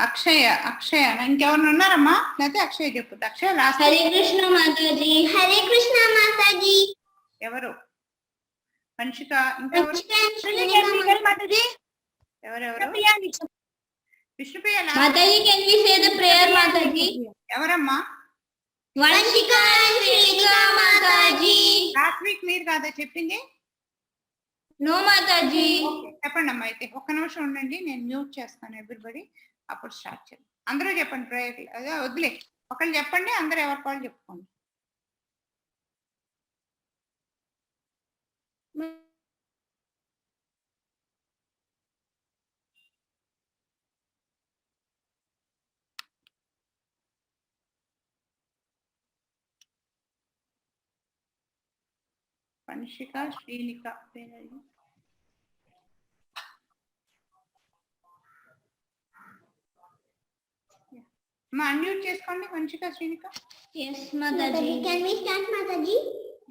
అక్షయ అక్షయ ఇంకెవరు ఉన్నారమ్మా? లేకపోతే అక్షయ చెప్పు. అక్షయ లాస్ట్. హరే కృష్ణ మాతాజీ. హరే కృష్ణ మాతాజీ. ఎవరు? వంశిక. ఇంకెవరు? మాతాజీ. ఎవరెవరు? విష్ణుప్రియ మాతాజీ. Can we say the prayer మాతాజీ? ఎవరమ్మా? వంశిక మాతాజీ. లాస్ట్ వీక్ మీరు కాదా చెప్పింది? నో మాతాజీ. చెప్పండి అమ్మా. అయితే ఒక్క నిమిషం ఉండండి, నేను మ్యూట్ చేస్తాను ఎవ్రీబడి, అప్పుడు స్టార్ట్ చేద్దాం. అందరూ చెప్పండి ప్రేయర్. అదే వదిలే, ఒకళ్ళు చెప్పండి, అందరూ ఎవరి వాళ్ళు చెప్పుకోండి. వంశిక శ్రీనిక పేరు. అన్మ్యూట్ చేసుకోండి Vamshika Srinika. yes mataji. Can we start mataji?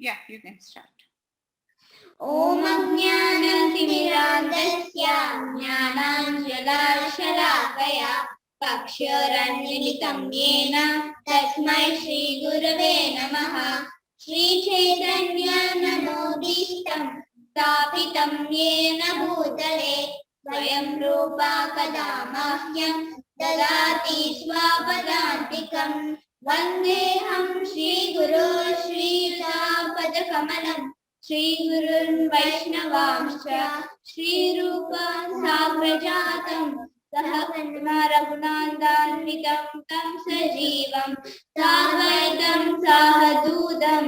Yeah, you can start. ఓం అజ్ఞానతిమిరాంధస్య జ్ఞానాంజనశలాకయా చక్షురున్మిలితం యేన తస్మై శ్రీ గురవే నమః. శ్రీ చైతన్య నమోదితం స్థాపితం యేన భూతలే స్వయం రూపా కదా మహ్యం దదాతి స్వపదాంతికం. వందేహం శ్రీ గురో శ్రీయుతాపదకమలం శ్రీ గురున్ వైష్ణవాంశ్చ శ్రీరూపం సాగ్రజాతం సహగణ రఘునందనాన్వితం తం సజీవం సాద్వైతం సహదూతం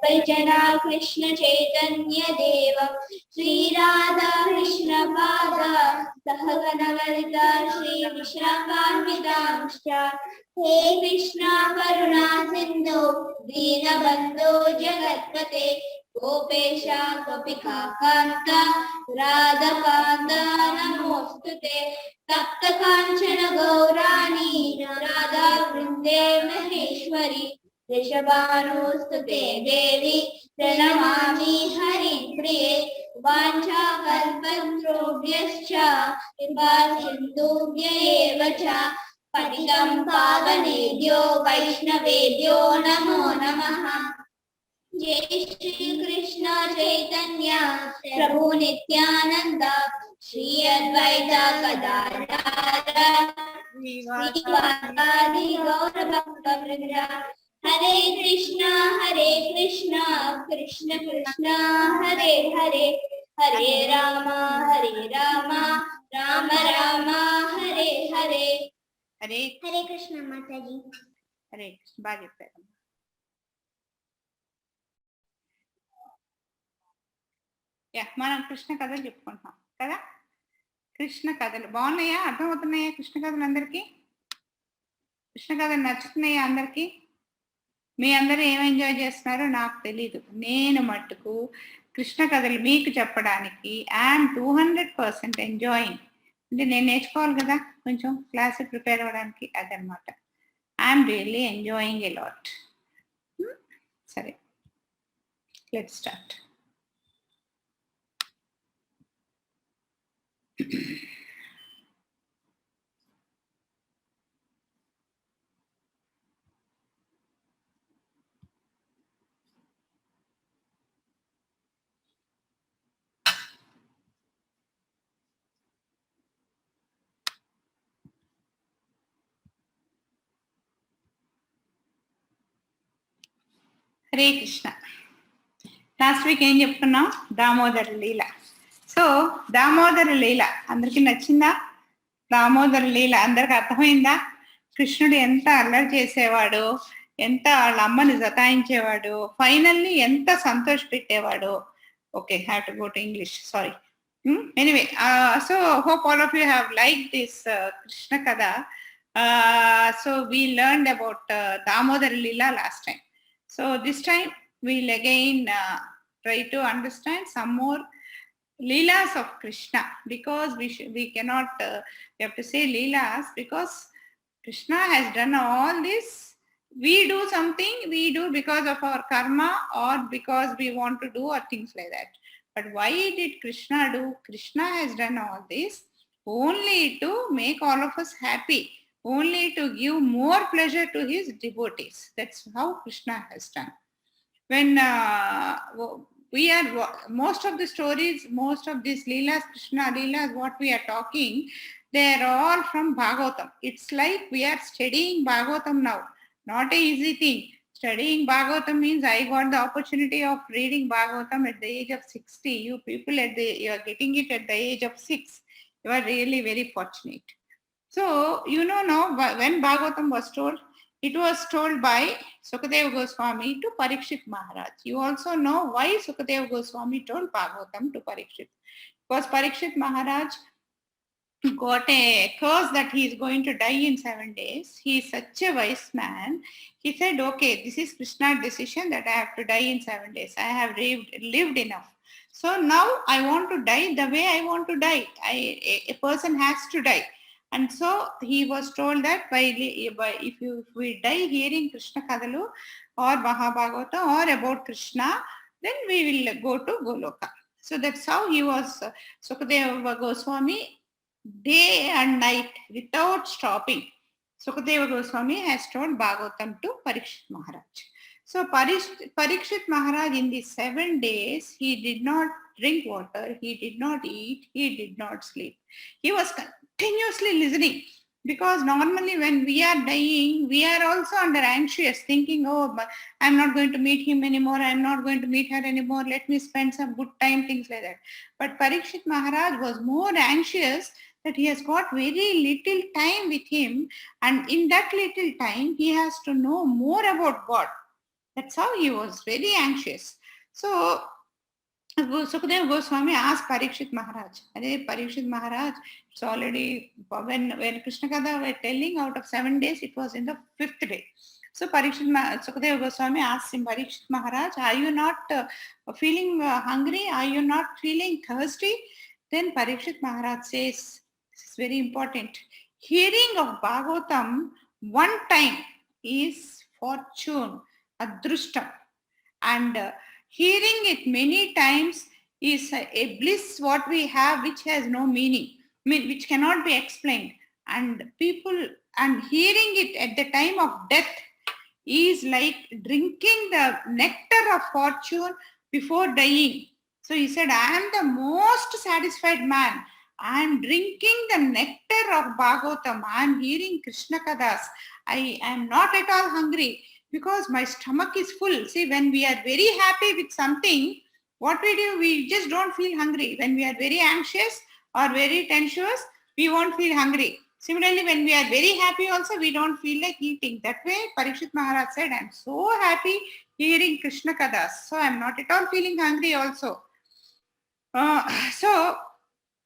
పరిజనా కృష్ణ చైతన్య దేవం శ్రీ రాధా కృష్ణ పాద సహగణ లలిత శ్రీ విశాఖాన్వితాంశ్చ. హే కృష్ణ కరుణా సింధు దీనబంధో జగత్పతే గోపేశ గోపికా కాంత రాధకాంత నమోస్తుతే. తప్త కాంచన గౌరాణి రాధా వృందే మహేశ్వరి వృషభానుస్తుతే దేవి ప్రణమామి హరిప్రియ. వాంఛా కల్పతరుభ్యశ్చ కృపా సింధుభ్య ఏవ చ. పతితం పావనేభ్యో వైష్ణవేభ్యో నమో నమః. జై శ్రీ కృష్ణ చైతన్య ప్రభు నిత్యానంద శ్రీ అద్వైత గదాధర శ్రీవాసాది గౌర భక్త వృంద. హరే కృష్ణ కృష్ణ కృష్ణ హరే హరే. హరే రామ రామ రామ హరే హరే. హరే హరే కృష్ణ మాతాజీ. హరే కృష్ణ. బాగా చెప్పారు. మనం కృష్ణ కథలు చెప్పుకుంటున్నాం కదా. కృష్ణ కథలు బాగున్నాయా? అర్థమవుతున్నాయా కృష్ణ కథలు అందరికీ? కృష్ణ కథలు నచ్చుతున్నాయా అందరికీ? మీ అందరూ ఏం ఎంజాయ్ చేస్తున్నారో నాకు తెలీదు. నేను మట్టుకు కృష్ణ కథలు మీకు చెప్పడానికి ఐఎమ్ 200% ఎంజాయింగ్. అంటే నేను నేర్చుకోవాలి కదా కొంచెం క్లాస్ ప్రిపేర్ అవ్వడానికి, అదనమాట. I'm really enjoying a lot. సరే, let's start. Hare Krishna. Last week ఏం చెప్పుకున్నాం? దామోదర లీల. సో దామోదర లీల అందరికి నచ్చిందా? దామోదర లీల అందరికి అర్థమైందా? కృష్ణుడు ఎంత అల్లరి చేసేవాడు, ఎంత వాళ్ళ అమ్మని జతాయించేవాడు, ఫైనల్లీ ఎంత సంతోష పెట్టేవాడు. Okay, have to go to English, sorry. Anyway, so hope all of you have like this Krishna కథ. So we learned about Damodara Lila last time. So this time we'll again try to understand some more Leelas of Krishna, because we cannot, we have to say Leelas because Krishna has done all this. We do something, we do because of our karma or because we want to do or things like that. But why did Krishna do? Krishna has done all this only to make all of us happy, only to give more pleasure to his devotees. That's how Krishna has done. When we are, most of the stories, most of these Leelas, Krishna Leelas, what we are talking, they are all from Bhagavatam. It's like we are studying Bhagavatam now, not an easy thing. Studying Bhagavatam means I got the opportunity of reading Bhagavatam at the age of 60. You people you are getting it at the age of 6. You are really very fortunate. So, now when Bhagavatam was told, it was told by Sukadeva Goswami to Parikshit Maharaj. You also know why Sukadeva Goswami told Bhagavatam to Parikshit. Because Parikshit Maharaj got a curse that he is going to die in 7 days. He is such a wise man. He said, okay, this is Krishna's decision that I have to die in 7 days. I have lived enough. So now I want to die the way I want to die. A person has to die. And so he was told that if we die hearing Krishna Kadalu or Mahabhagavata or about Krishna, then we will go to Goloka. So that's how he was, Sukadeva Goswami, day and night without stopping. Sukadeva Goswami has told Bhagavatam to Parikshit Maharaj. So Parikshit Maharaj, in these 7 days, he did not drink water, he did not eat, he did not sleep. He was continuously listening, because normally when we are dying, we are also under anxious, thinking, oh, but I'm not going to meet him anymore, I'm not going to meet her anymore, let me spend some good time, things like that. But Parikshit Maharaj was more anxious that he has got very little time with him, and in that little time, he has to know more about God. That's how he was very anxious. So Sukadeva Goswami asked Parikshit Maharaj, Parikshit Maharaj, it's already, when Krishna Katha were telling, out of 7 days, it was in the 5th day. So Sukadeva Goswami asked him, Parikshit Maharaj, are you not feeling hungry? Are you not feeling thirsty? Then Parikshit Maharaj says, this is very important, hearing of Bhagavatam one time is fortune, adrushtam, and hearing it many times is a bliss what we have, which has no meaning, which cannot be explained. And hearing it at the time of death is like drinking the nectar of fortune before dying. So he said, I am the most satisfied man. I am drinking the nectar of Bhagavatam. I am hearing Krishna Kathas. I am not at all hungry, because my stomach is full. See, when we are very happy with something, what we do, we just don't feel hungry. When we are very anxious or very tensious, we won't feel hungry. Similarly, when we are very happy also, we don't feel like eating. That way, Parikshit Maharaj said, I'm so happy hearing Krishna Kathas. So I'm not at all feeling hungry also.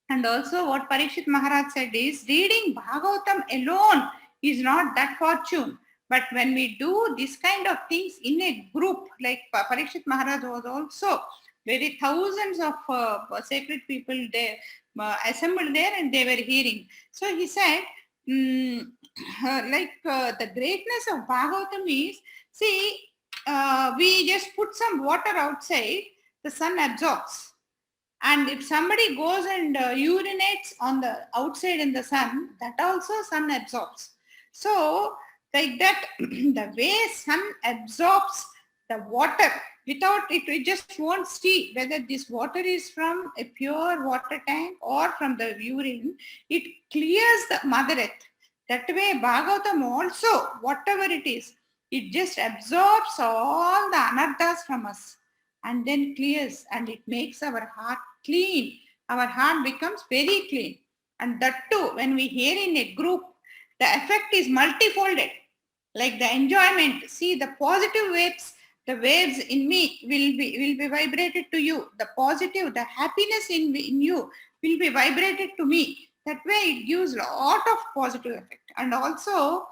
And also what Parikshit Maharaj said is, reading Bhagavatam alone is not that fortune. But when we do this kind of things in a group, like Parikshit Maharaj was also, very thousands of sacred people there assembled there, and they were hearing. So he said, the greatness of Bhagavatam is, see, we just put some water outside, the sun absorbs. And if somebody goes and urinates on the outside in the sun, that also sun absorbs. So like that, the way sun absorbs the water, without it, it just won't see whether this water is from a pure water tank or from the urine. It clears the mother earth. That way, Bhagavatam also, whatever it is, it just absorbs all the anarthas from us and then clears, and it makes our heart clean. Our heart becomes very clean. And that too, when we hear in a group, the effect is multifolded. Like the enjoyment, see the positive waves, the waves in me will be vibrated to you. The positive, the happiness in you will be vibrated to me. That way it gives a lot of positive effect. And also,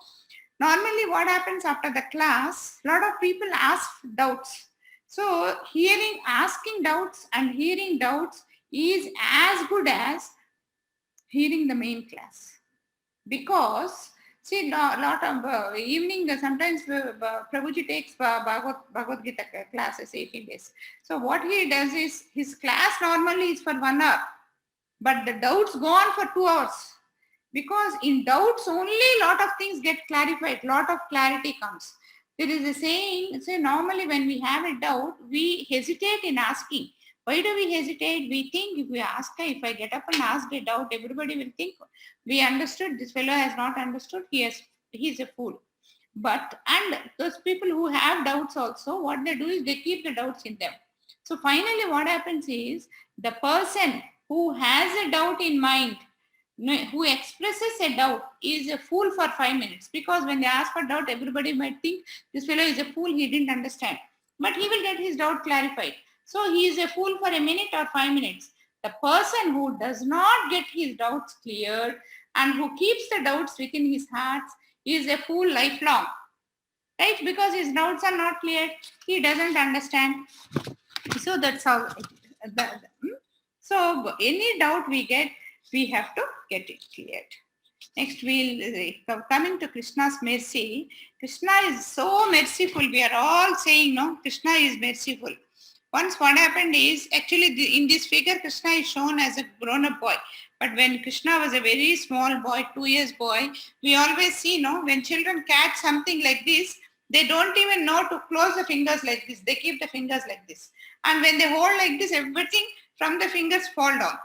normally what happens after the class, a lot of people ask doubts. So asking doubts and hearing doubts is as good as hearing the main class. Because, see, lot of evening, sometimes Prabhuji takes Bhagavad Gita classes 18 days. So what he does is, his class normally is for 1 hour. but the doubts go on for 2 hours. Because in doubts only lot of things get clarified, lot of clarity comes. There is a saying, say normally when we have a doubt, we hesitate in asking. Why do we hesitate? We think if we ask, if I get up and ask a doubt, everybody will think we understood, this fellow has not understood, he's a fool. But, and those people who have doubts also, what they do is they keep the doubts in them. So finally what happens is, the person who has a doubt in mind, who expresses a doubt, is a fool for 5 minutes, because when they ask for doubt, everybody might think this fellow is a fool, he didn't understand, but he will get his doubt clarified. So he is a fool for a minute or 5 minutes. The person who does not get his doubts cleared and who keeps the doubts within his heart is a fool lifelong, right? Because his doubts are not cleared, he doesn't understand. So that's how so any doubt we get, we have to get it cleared. Next, we'll coming to Krishna's mercy. Krishna is so merciful. We are all saying, no, Krishna is merciful. Once what happened is, actually in this figure, Krishna is shown as a grown-up boy. But when Krishna was a very small boy, 2 years boy, we always see, no, when children catch something like this, they don't even know to close the fingers like this. They keep the fingers like this. And when they hold like this, everything from the fingers fall down.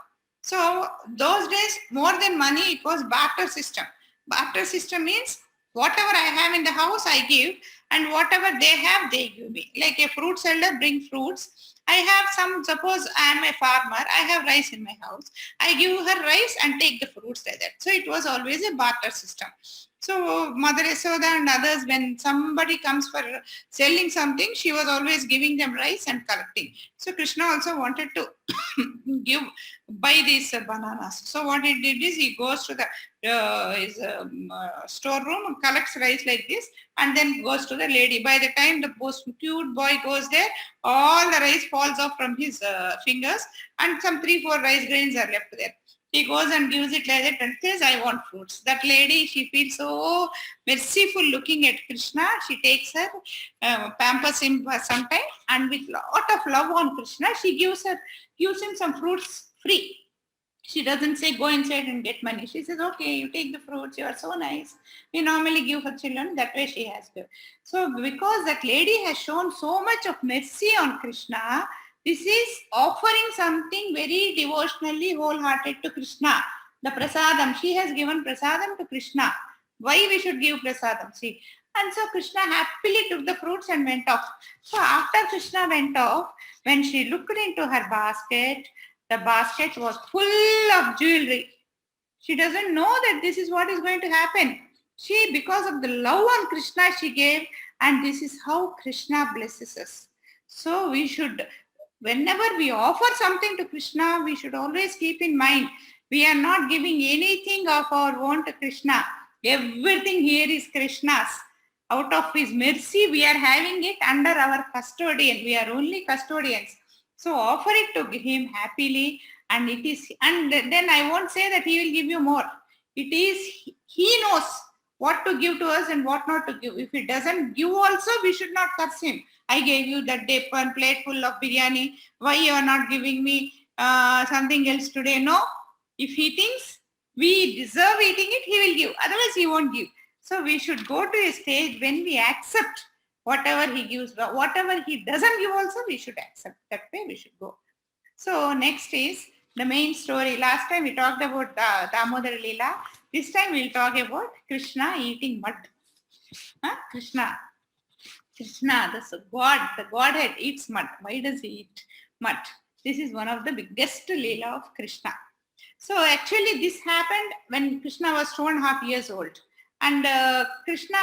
So those days, more than money, it was barter system. Barter system means whatever I have in the house, I give, and whatever they have, they give me. Like a fruit seller bring fruits. I have some, suppose I am a farmer, I have rice in my house. I give her rice and take the fruits like that. So it was always a barter system. So Mother Yasoda and others, when somebody comes for selling something, she was always giving them rice and collecting. So Krishna also wanted to buy these bananas. So what he did is, he goes to the his storeroom, collects rice like this, and then goes to the lady. By the time the most cute boy goes there, all the rice falls off from his fingers, and some 3-4 rice grains are left there. He goes and gives it like that and says, I want fruits. That lady, she feels so merciful looking at Krishna. She takes her, pampers him for some time, and with lot of love on Krishna, she gives him some fruits free. She doesn't say, go inside and get money. She says, okay, you take the fruits, you are so nice. We normally give her children, that way she has given. So because that lady has shown so much of mercy on Krishna, this is offering something very devotionally, wholehearted to Krishna. The prasadam, she has given prasadam to Krishna. Why we should give prasadam? See. And so Krishna happily took the fruits and went off. So after Krishna went off, when she looked into her basket, the basket was full of jewelry. She doesn't know that this is what is going to happen. She, because of the love on Krishna, she gave, and this is how Krishna blesses us. So we should, whenever we offer something to Krishna, we should always keep in mind, we are not giving anything of our own to Krishna. Everything here is Krishna's. Out of his mercy, we are having it under our custodian. We are only custodians. So offer it to him happily, and it is, and then I won't say that he will give you more. It is, he knows what to give to us and what not to give. If he doesn't give also, we should not curse him. I gave you that day one plate full of biryani. Why you are not giving me something else today? No. If he thinks we deserve eating it, he will give. Otherwise, he won't give. So we should go to a stage when we accept whatever he gives, but whatever he doesn't give also, we should accept. That way we should go. So next is the main story. Last time we talked about Damodara Leela. This time we'll talk about Krishna eating mud. Krishna, the God, the Godhead eats mud. Why does he eat mud? This is one of the biggest Leela of Krishna. So actually this happened when Krishna was 2.5 years old. And Krishna,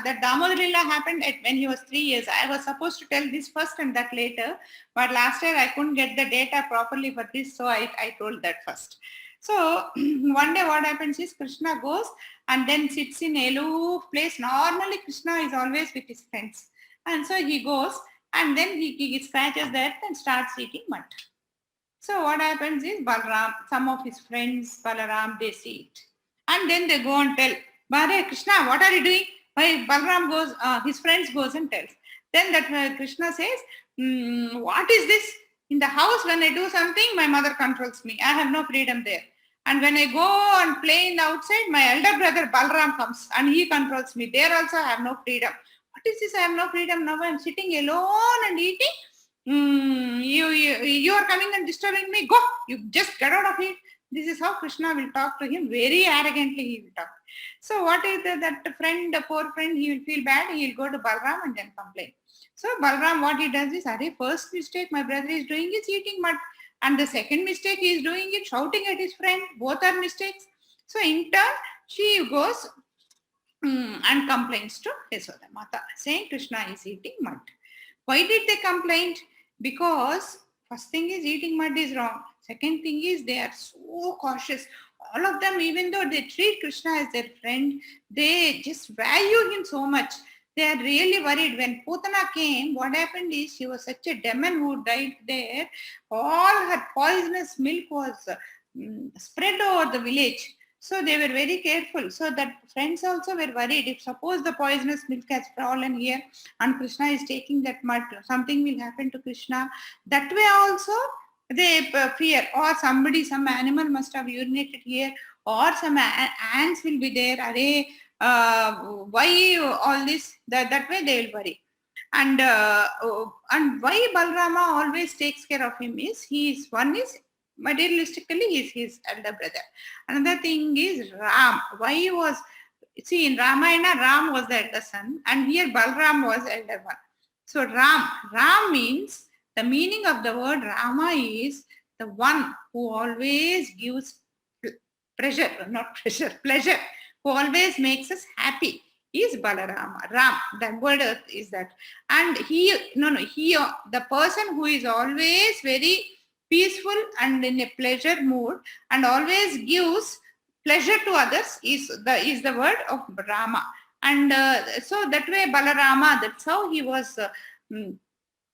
the Damodara Leela happened when he was 3 years. I was supposed to tell this first and that later, but last year I couldn't get the data properly for this, so I told that first. So one day what happens is, Krishna goes and then sits in a aloof place. Normally Krishna is always with his friends. And so he goes and then he scratches that and starts eating mud. So what happens is, Balaram, some of his friends, Balaram, they see it. And then they go and tell, Bare, Krishna, what are you doing? Why Balaram goes, his friends goes and tells. Then that Krishna says, what is this? In the house, when I do something, my mother controls me. I have no freedom there. And when I go and play in the outside, my elder brother Balram comes and he controls me. There also I have no freedom. What is this? I have no freedom. Now I'm sitting alone and eating. You are coming and disturbing me. Go. You just get out of it. This is how Krishna will talk to him. Very arrogantly he will talk. So what is that friend, the poor friend, he will feel bad. He will go to Balram and then complain. So Balram, what he does is, first mistake my brother is doing is eating mud. And the second mistake he is doing it, shouting at his friend. Both are mistakes. So in turn, she goes and complains to Yasoda Mata, saying Krishna is eating mud. Why did they complain? Because first thing is eating mud is wrong. Second thing is they are so cautious. All of them, even though they treat Krishna as their friend, they just value him so much. They are really worried. When Putana came, what happened is she was such a demon who died there. All her poisonous milk was spread over the village. So they were very careful. So that friends also were worried. If suppose the poisonous milk has fallen here and Krishna is taking that mud, something will happen to Krishna. That way also they fear, or some animal must have urinated here, or some ants will be there. Why all this? That way they will worry. And why Balrama always takes care of him is one is materialistically he is his elder brother. Another thing is Ram. Why was, see, in Ramayana Ram was the elder son and here Balram was elder one. So Ram means, the meaning of the word Rama is the one who always gives pleasure, who always makes us happy is Balarama. Ram, the word is that. And the person who is always very peaceful and in a pleasure mood and always gives pleasure to others is the word of Rama. And so that way Balarama, that's how he was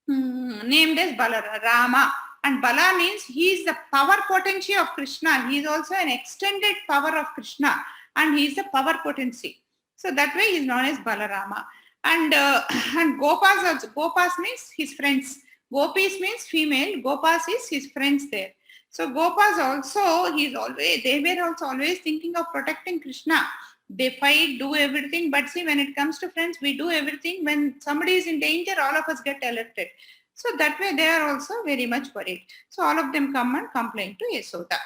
named as Balarama. And Bala means he is the power potency of Krishna. He is also an extended power of Krishna and he is the power potency. So that way he is known as Balarama. And Gopas means his friends. Gopis means female. Gopas is his friends there. So Gopas also, they were also always thinking of protecting Krishna. They fight, do everything. But see, when it comes to friends, we do everything. When somebody is in danger, all of us get alerted. So that way they are also very much worried. So all of them come and complain to Yasoda.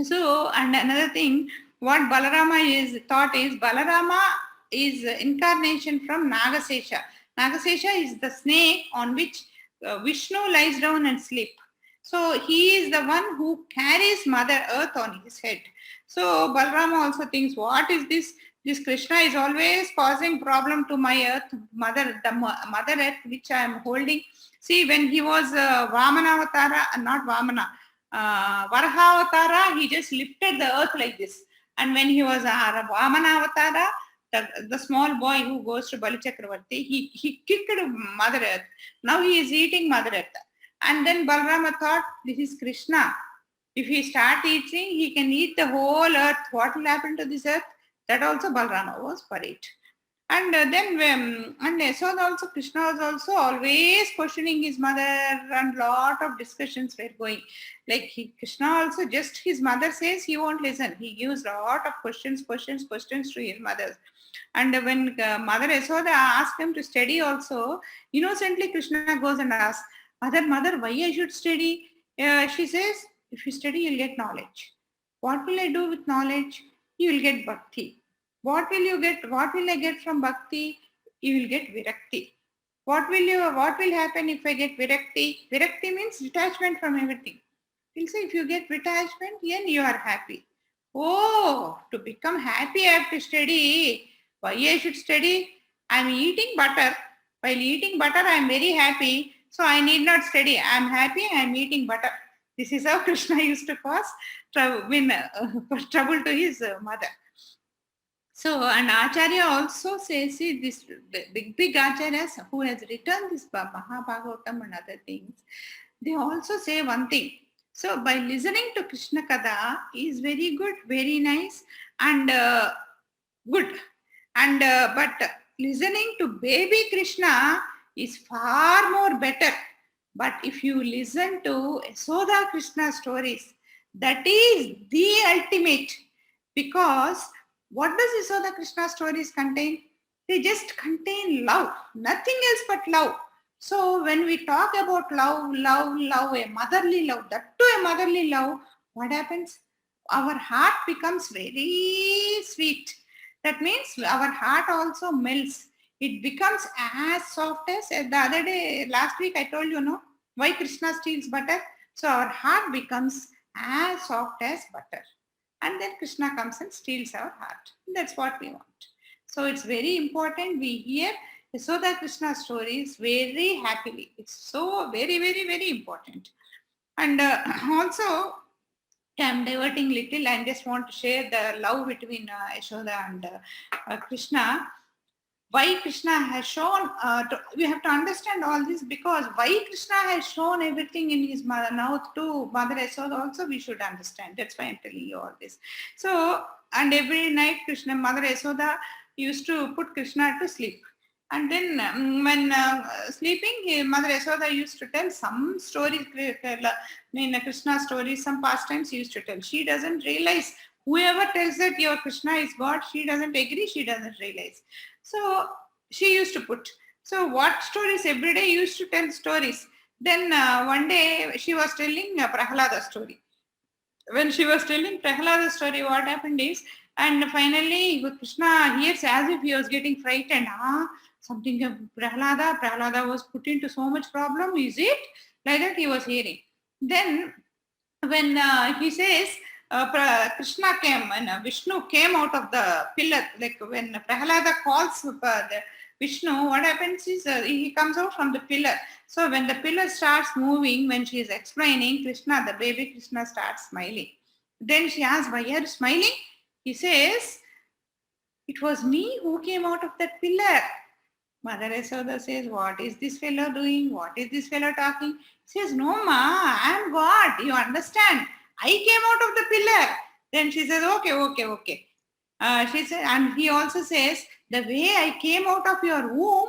So, and another thing, what Balarama is thought is, Balarama is incarnation from Nagasesha. Nagasesha is the snake on which Vishnu lies down and sleep. So he is the one who carries Mother Earth on his head. So Balarama also thinks, what is this? This Krishna is always causing problem to my earth, mother earth which I am holding. See, when he was Vamana Avatara, not Vamana, Varaha Avatara, he just lifted the earth like this. And when he was Vamana Avatara, the small boy who goes to Bali Chakravarti, he kicked Mother Earth. Now he is eating Mother Earth. And then Balarama thought, this is Krishna. If he start eating, he can eat the whole earth. What will happen to this earth? That also Balarama was worried. And so also Krishna was also always questioning his mother and lot of discussions were going. Like Krishna also, just his mother says, he won't listen. He gives a lot of questions to his mother. And when Mother Yasoda asked him to study also, innocently Krishna goes and asks, Mother, why I should study? She says, if you study, you'll get knowledge. What will I do with knowledge? You will get bhakti. What will you get? What will I get from bhakti? You will get virakti. What will happen if I get virakti? Virakti means detachment from everything. He'll say, if you get detachment, then you are happy. Oh, to become happy I have to study. Why I should study? I am eating butter. While eating butter, I am very happy. So I need not study. I am happy. I am eating butter. This is how Krishna used to cause trouble to his mother. So, and Acharya also says, see, this big Acharyas who has written this Mahabhagavatam and other things, they also say one thing. So, by listening to Krishna Katha is very good, very nice and good. And but listening to baby Krishna is far more better. But if you listen to Yasoda Krishna stories, that is the ultimate. Because what does Yasoda Krishna stories contain? They just contain love, nothing else but love. So when we talk about love, a motherly love, that too a motherly love, what happens? Our heart becomes very sweet. That means our heart also melts. It becomes as soft as the other day, last week I told you, no, why Krishna steals butter. So our heart becomes as soft as butter. And then Krishna comes and steals our heart. That's what we want. So it's very important we hear Yasoda Krishna stories very happily. It's so very, very, very important. And also, I'm diverting little. I just want to share the love between Yashoda and Krishna. Why Krishna has shown, we have to understand all this, because why Krishna has shown everything in his mouth to Mother Yashoda also we should understand. That's why I'm telling you all this. So, and every night Mother Yashoda used to put Krishna to sleep. And then when sleeping, Mother Yashoda used to tell some stories, Krishna stories, some pastimes she used to tell. She doesn't realize, whoever tells that your Krishna is God, she doesn't agree, she doesn't realize. So she used to put. So what stories? Every day used to tell stories. Then one day she was telling Prahlada story. When she was telling Prahlada story, what happened is, and finally Krishna hears as if he was getting frightened. Something of Prahlada was put into so much problem, is it? Like that he was hearing. Then when he says, Krishna came and Vishnu came out of the pillar, like when Prahlada calls the Vishnu, what happens is he comes out from the pillar. So when the pillar starts moving, when she is explaining, Krishna, the baby Krishna starts smiling. Then she asks, why are you smiling? He says, it was me who came out of that pillar. Mother Yashoda says, what is this fellow doing? What is this fellow talking? She says, no ma, I am God. You understand? I came out of the pillar. Then she says, okay. She said, and he also says, the way I came out of your womb,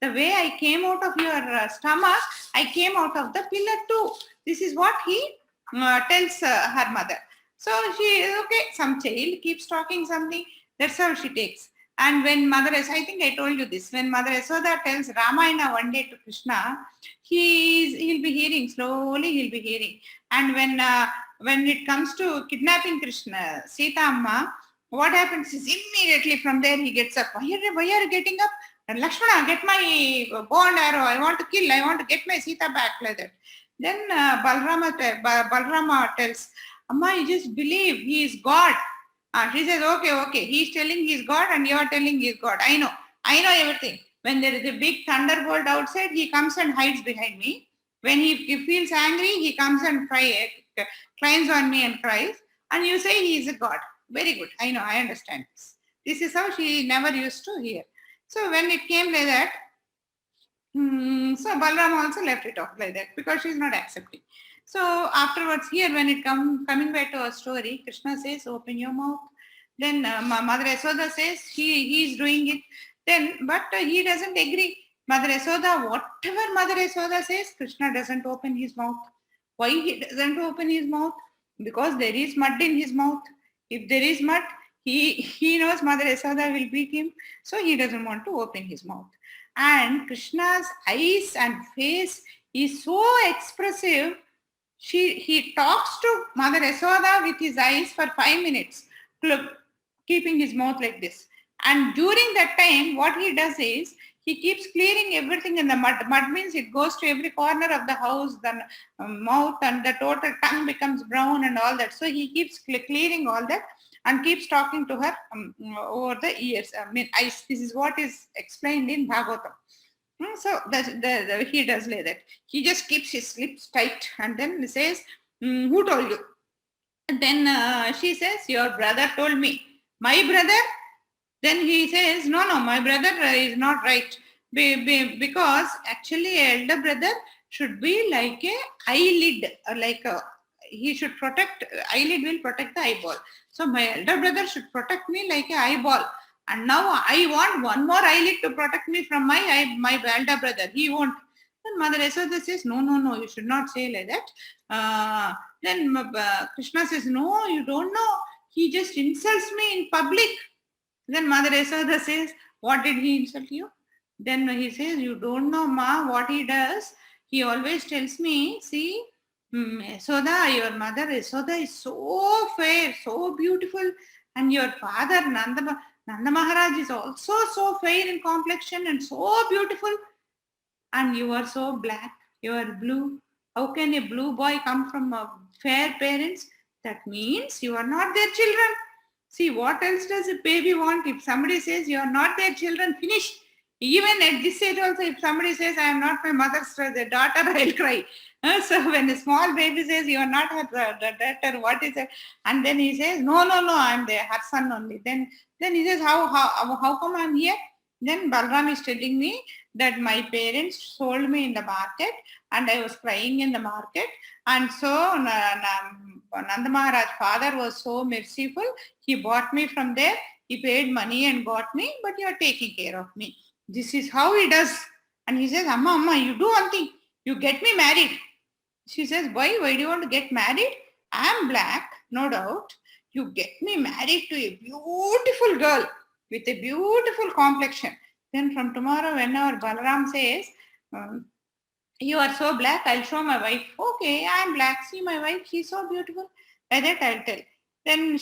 the way I came out of your stomach, I came out of the pillar too. This is what he tells her mother. So she is okay. Some child keeps talking something. That's how she takes. And when Mother, I think I told you this, when Mother Yashoda tells Ramayana one day to Krishna, he'll be hearing, slowly he'll be hearing. And when it comes to kidnapping Krishna, Sita Amma, what happens is immediately from there he gets up. Why are you getting up? And Lakshmana, get my bow and arrow. I want to kill. I want to get my Sita back, like that. Then Balrama tells, Amma, you just believe he is God. She says, okay. He's telling he's God and you are telling he's God. I know everything. When there is a big thunderbolt outside, he comes and hides behind me. When he feels angry, he comes and climbs on me and cries. And you say he is a God. Very good. I know, I understand this. This is how she never used to hear. So when it came like that, so Balram also left it off like that because she is not accepting. So afterwards here, when it coming back to our story, Krishna says, open your mouth. Then Mother Yashoda says, he is doing it. Then, but he doesn't agree. Mother Yashoda, whatever Mother Yashoda says, Krishna doesn't open his mouth. Why he doesn't open his mouth? Because there is mud in his mouth. If there is mud, he knows Mother Yashoda will beat him. So he doesn't want to open his mouth. And Krishna's eyes and face is so expressive. He talks to Mother Yashoda with his eyes for 5 minutes, keeping his mouth like this. And during that time, what he does is, he keeps clearing everything in the mud. Mud means it goes to every corner of the house, the mouth and the total tongue becomes brown and all that. So he keeps clearing all that and keeps talking to her over the years. This is what is explained in Bhagavatam. So he does like that. He just keeps his lips tight and then says, who told you? And then she says, your brother told me. My brother? Then he says, no, my brother is not right. Because actually elder brother should be like a eyelid, he should protect, eyelid will protect the eyeball. So my elder brother should protect me like an eyeball. And now I want one more eyelid to protect me from my elder brother. He won't. Then Mother Yashoda says, no, no, no, you should not say like that. Then Krishna says, no, you don't know. He just insults me in public. Then Mother Yashoda says, what did he insult you? Then he says, you don't know, Ma, what he does. He always tells me, see, Yashoda, your mother Yashoda is so fair, so beautiful. And your father Nanda Maharaj is also so fair in complexion and so beautiful. And you are so black, you are blue. How can a blue boy come from fair parents? That means you are not their children. See, what else does a baby want? If somebody says you are not their children, finish. Even at this age also, if somebody says, I am not my mother's daughter, I'll cry. So when a small baby says, you are not her daughter, what is it? And then he says, no, no, no, I'm her son only. Then he says, how come I'm here? Then Balram is telling me that my parents sold me in the market and I was crying in the market. And so Nanda Maharaj father was so merciful. He bought me from there. He paid money and got me, but you are taking care of me. This is how he does. And he says, Amma, you do one thing. You get me married. She says, why? Why do you want to get married? I am black, no doubt. You get me married to a beautiful girl with a beautiful complexion. Then from tomorrow, whenever Balaram says, you are so black, I'll show my wife. Okay, I'm black. See my wife, she's so beautiful. Like that I'll tell. Then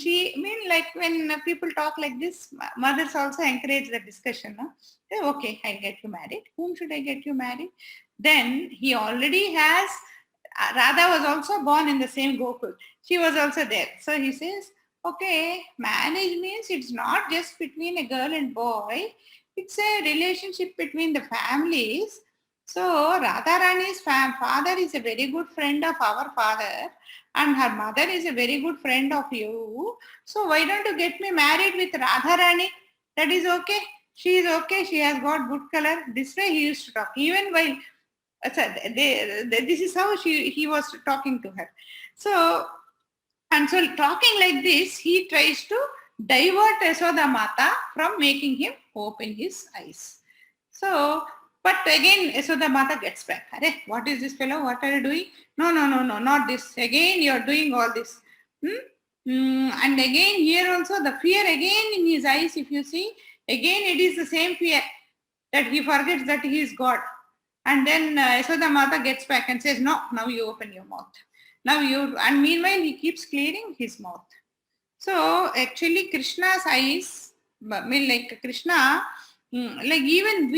like when people talk like this, mothers also encourage the discussion. No? Say, okay, I'll get you married. Whom should I get you married? Then he already has, Radha was also born in the same Gokul. She was also there. So he says, okay, marriage means it's not just between a girl and boy. It's a relationship between the families. So Radharani's father is a very good friend of our father and her mother is a very good friend of you. So why don't you get me married with Radharani? That is okay. She is okay. She has got good color. This way he used to talk. Even while, this is how he was talking to her. So, and so talking like this, he tries to divert Yashoda Mata from making him open his eyes. So, but again, Yashoda Mata gets back. What is this fellow? What are you doing? No, not this. Again, you are doing all this. And again, here also the fear again in his eyes, if you see, again it is the same fear that he forgets that he is God. And then Yashoda Mata gets back and says, no, now you open your mouth. And meanwhile, he keeps clearing his mouth. So actually, Krishna's eyes, like Krishna, like even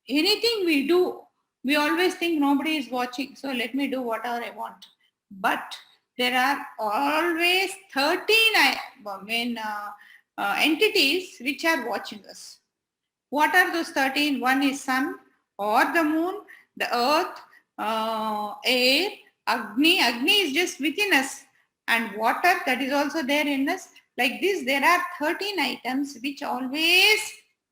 anything we do, we always think nobody is watching. So let me do whatever I want. But there are always 13 entities which are watching us. What are those 13? One is sun or the moon, the earth, air, Agni. Agni is just within us. And water, that is also there in us. Like this, there are 13 items which always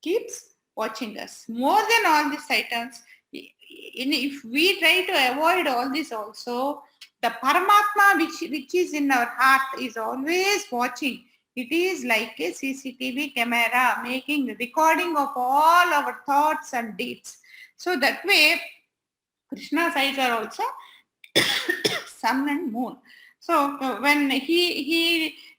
keeps watching us. More than all these items, if we try to avoid all this also, the Paramatma which is in our heart is always watching. It is like a CCTV camera making recording of all our thoughts and deeds. So that way, Krishna's eyes are also sun and moon. So when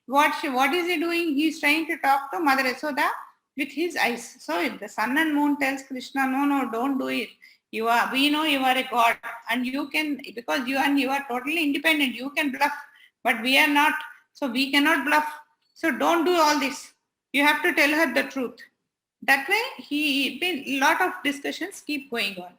what is he doing? He is trying to talk to Mother Yashoda with his eyes. So if the sun and moon tells Krishna, no, don't do it. We know you are a god and you can, because you are totally independent. You can bluff, but we are not. So we cannot bluff. So don't do all this. You have to tell her the truth. That way, a lot of discussions keep going on.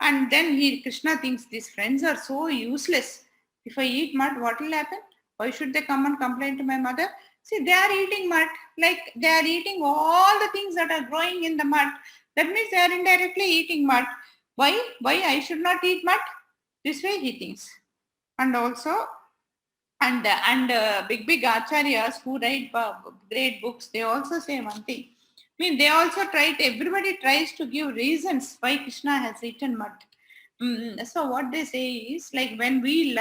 And then Krishna thinks these friends are so useless. If I eat mud, what will happen? Why should they come and complain to my mother? See, they are eating mud. Like they are eating all the things that are growing in the mud. That means they are indirectly eating mud. Why I should not eat mud? This way he thinks. And also, and big acharyas who write great books, they also say one thing. They also everybody tries to give reasons why Krishna has eaten mud. So what they say is, like when we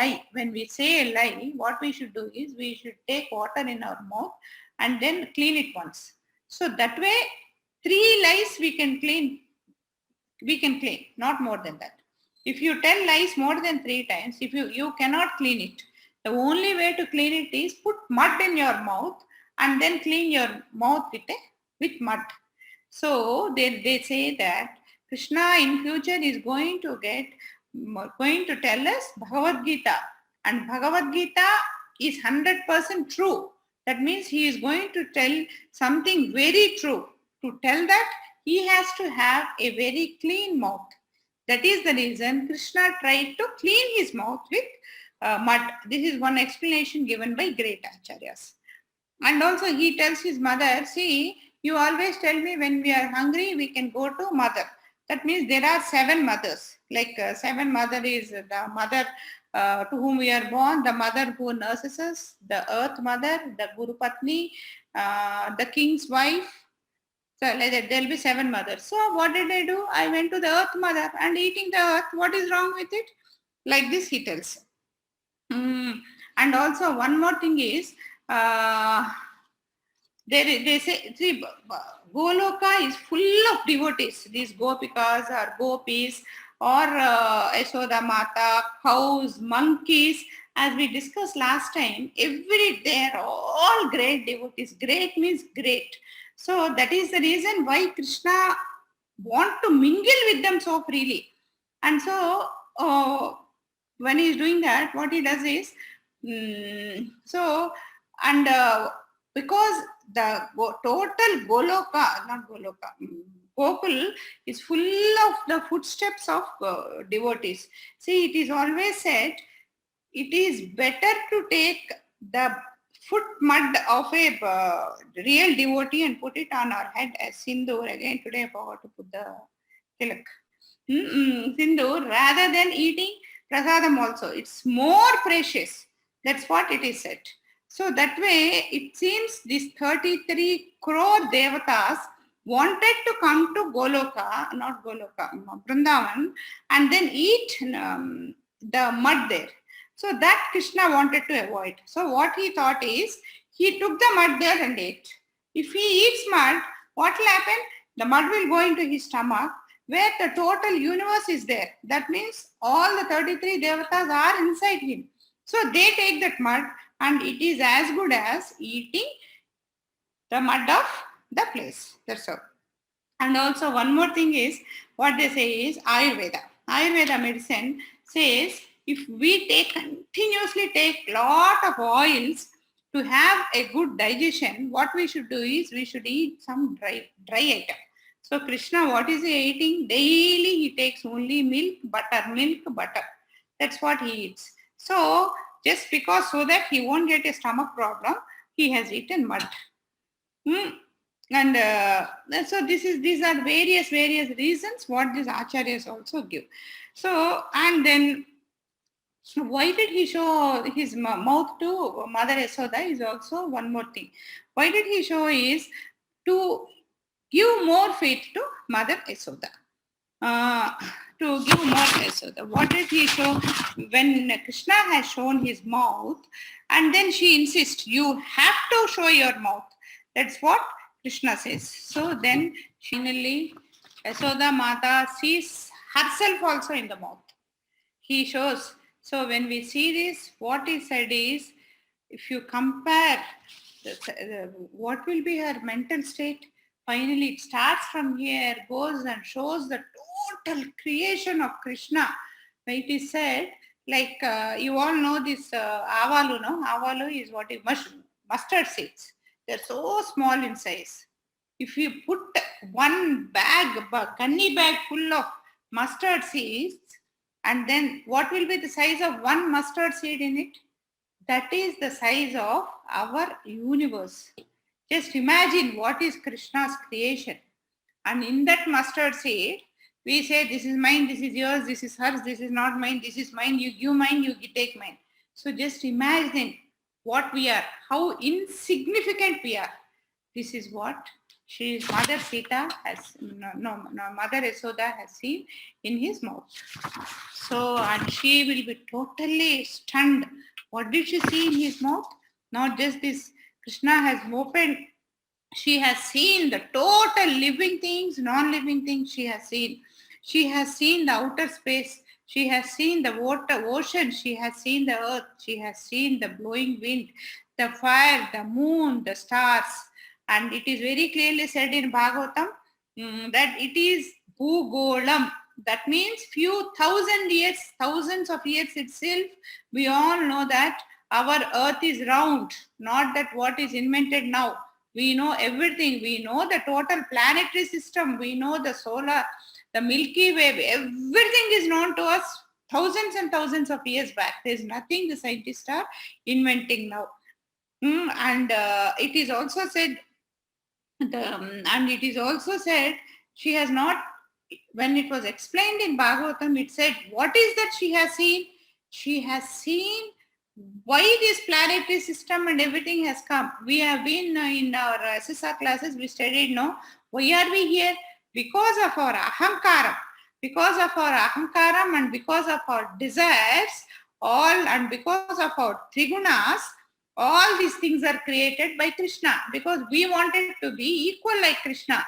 say a lie, what we should do is we should take water in our mouth and then clean it once. So that way, 3 lies we can clean, not more than that. If you tell lies more than 3 times, if you cannot clean it. The only way to clean it is put mud in your mouth and then clean your mouth with mud. So they say that Krishna in future is going to tell us Bhagavad Gita, and Bhagavad Gita is 100% true. That means he is going to tell something very true. To tell that, he has to have a very clean mouth. That is the reason Krishna tried to clean his mouth with mud. This is one explanation given by great acharyas. And also he tells his mother, see, you always tell me when we are hungry, we can go to mother. That means there are 7 mothers. Like 7 mother is the mother to whom we are born, the mother who nurses us, the earth mother, the Guru Patni, the king's wife. So like that, there will be 7 mothers. So what did I do? I went to the earth mother and eating the earth. What is wrong with it? Like this he tells. And also one more thing is, they say, see, Goloka is full of devotees. These gopikas or gopis or Yashoda Mata, cows, monkeys. As we discussed last time, they are all great devotees. Great means great. So that is the reason why Krishna want to mingle with them so freely. And so when he is doing that, what he does is, because the total Gokul is full of the footsteps of devotees. See, it is always said, it is better to take the foot mud of a real devotee and put it on our head as sindoor. Again, today I forgot to put the tilak. Sindoor, rather than eating prasadam also. It's more precious. That's what it is said. So that way, it seems these 33 crore devatas wanted to come to Goloka, not Goloka, Vrindavan, and then eat the mud there. So that Krishna wanted to avoid. So what he thought is, he took the mud there and ate. If he eats mud, what will happen? The mud will go into his stomach, where the total universe is there. That means all the 33 devatas are inside him. So they take that mud, and it is as good as eating the mud of the place. That's all. And also one more thing is, what they say is Ayurveda. Ayurveda medicine says, if we continuously take lot of oils to have a good digestion, what we should do is, we should eat some dry item. So Krishna, what is he eating? Daily he takes only milk, butter. That's what he eats. So just because so that he won't get a stomach problem, he has eaten mud. And so these are various reasons what these acharyas also give. So, and then why did he show his mouth to Mother Yashoda is also one more thing. Why did he show is to give more faith to Mother Yashoda. To give more Yashoda. What did he show? When Krishna has shown his mouth, and then she insists, you have to show your mouth. That's what Krishna says. So then finally Yashoda Mata sees herself also in the mouth. He shows. So when we see this, what he said is, if you compare what will be her mental state, finally it starts from here, goes and shows the total creation of Krishna. It is said, like you all know this avalu, no? Avalu is what is mustard seeds. They're so small in size. If you put one bag, gunny bag full of mustard seeds, and then what will be the size of one mustard seed in it? That is the size of our universe. Just imagine what is Krishna's creation. And in that mustard seed, we say, this is mine, this is yours, this is hers, this is not mine, this is mine, you give mine, you take mine. So just imagine what we are, how insignificant we are. This is what Mother Sita has, Mother Yashoda has seen in his mouth. So, and she will be totally stunned. What did she see in his mouth? Not just this, Krishna has opened She has seen the total living things, non-living things she has seen. She has seen the outer space. She has seen the water, ocean. She has seen the earth. She has seen the blowing wind, the fire, the moon, the stars. And it is very clearly said in Bhagavatam that it is Bhugolam. That means few thousand years, thousands of years itself, we all know that our earth is round, not that what is invented now. We know everything. We know the total planetary system. We know the solar, the Milky Way. Everything is known to us thousands and thousands of years back. There's nothing the scientists are inventing now. And it is also said, and it is also said, she has not, when it was explained in Bhagavatam, it said, what is that she has seen? She has seen why this planetary system and everything has come. We have been in our SSR classes, we studied, no, why are we here? Because of our ahankaram. Because of our ahankaram and because of our desires, all, and because of our trigunas, all these things are created by Krishna, because we wanted to be equal like Krishna.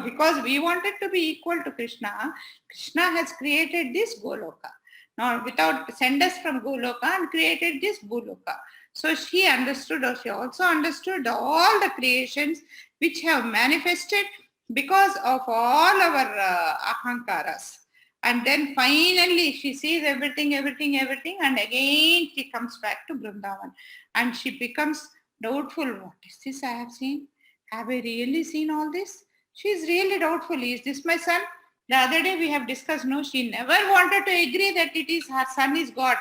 Because we wanted to be equal to Krishna, Krishna has created this Goloka. Now, without send us from Goloka and created this Bhuloka. So she understood, or she also understood all the creations which have manifested because of all our ahankaras. And then finally she sees everything, and again she comes back to Vrindavan. And she becomes doubtful. What is this I have seen? Have I really seen all this? She is really doubtful. Is this my son? The other day we have discussed, no, she never wanted to agree that it is her son is God,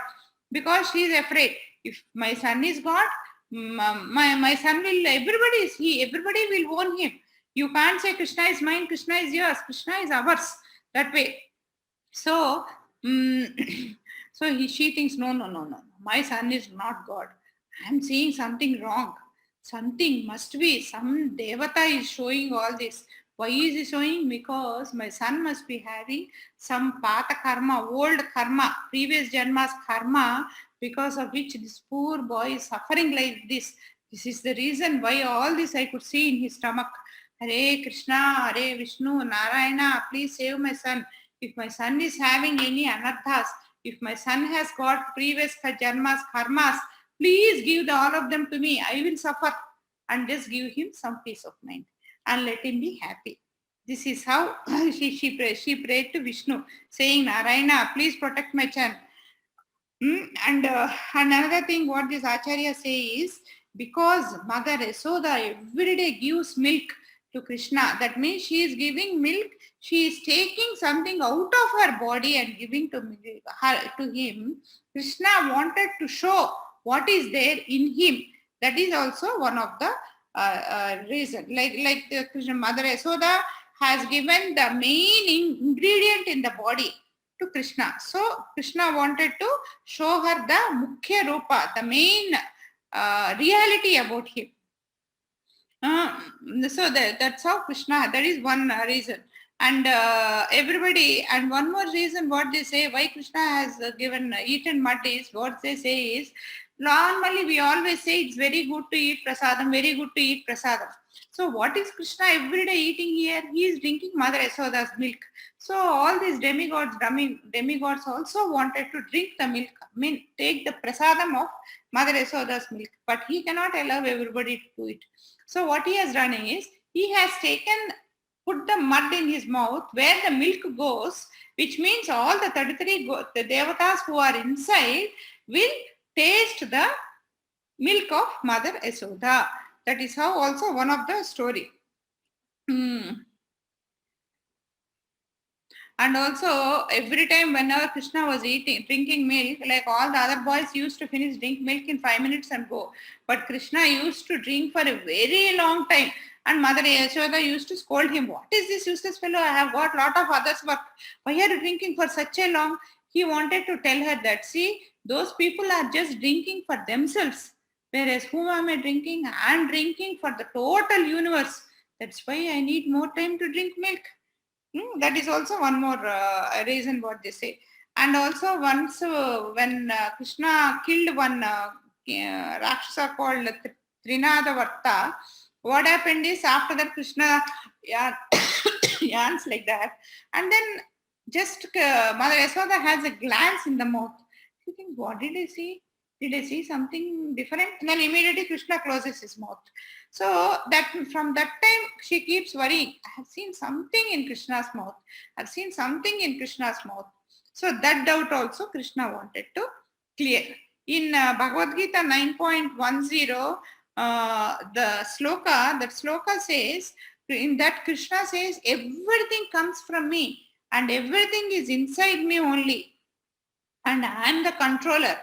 because she is afraid. If my son is God, my son will, everybody will own him. You can't say Krishna is mine, Krishna is yours, Krishna is ours. That way. So, she thinks, no. My son is not God. I am seeing something wrong. Something must be, some devata is showing all this. Why is he showing? Because my son must be having some pata karma, old karma, previous janma's karma, because of which this poor boy is suffering like this. This is the reason why all this I could see in his stomach. Hare Krishna, Hare Vishnu, Narayana, please save my son. If my son is having any anarthas, if my son has got previous janmas, karmas, please give all of them to me. I will suffer. And just give him some peace of mind and let him be happy. This is how she prayed to Vishnu, saying, Narayana, please protect my child. And another thing what this Acharya say is, because Mother Yasoda every day gives milk to Krishna, that means she is giving milk, she is taking something out of her body and giving to him. Krishna wanted to show what is there in him. That is also one of the reason. Like the Krishna Mother Yasoda has given the main ingredient in the body to Krishna. So Krishna wanted to show her the Mukhya Rupa, the main reality about him. So that's how Krishna, that is one reason. And everybody, and one more reason what they say, why Krishna has eaten mud is, what they say is, normally we always say it's very good to eat prasadam, very good to eat prasadam. So what is Krishna every day eating here? He is drinking Mother Yasoda's milk. So all these demigods also wanted to drink the milk, take the prasadam of Mother Yasoda's milk, but he cannot allow everybody to do it. So what he has done is, he has put the mud in his mouth where the milk goes, which means all the 33 the devatas who are inside will taste the milk of Mother Yasoda. That is how also one of the story. And also, every time whenever Krishna was drinking milk, like all the other boys used to drink milk in 5 minutes and go. But Krishna used to drink for a very long time. And Mother Yashoda used to scold him, what is this useless fellow? I have got lot of others work. Why are you drinking for such a long? He wanted to tell her that, see, those people are just drinking for themselves. Whereas whom am I drinking? I am drinking for the total universe. That's why I need more time to drink milk. That is also one more reason what they say. And also once when Krishna killed one Rakshasa called Trinadavarta, what happened is after that Krishna yarns like that, and then just Mother Yashoda has a glance in the mouth. She thinks, what did I see? Did I see something different? And then immediately Krishna closes his mouth. So that from that time she keeps worrying. I have seen something in Krishna's mouth. I've seen something in Krishna's mouth. So that doubt also Krishna wanted to clear. In Bhagavad Gita 9.10, the sloka, that sloka says, in that Krishna says, everything comes from me and everything is inside me only. And I am the controller.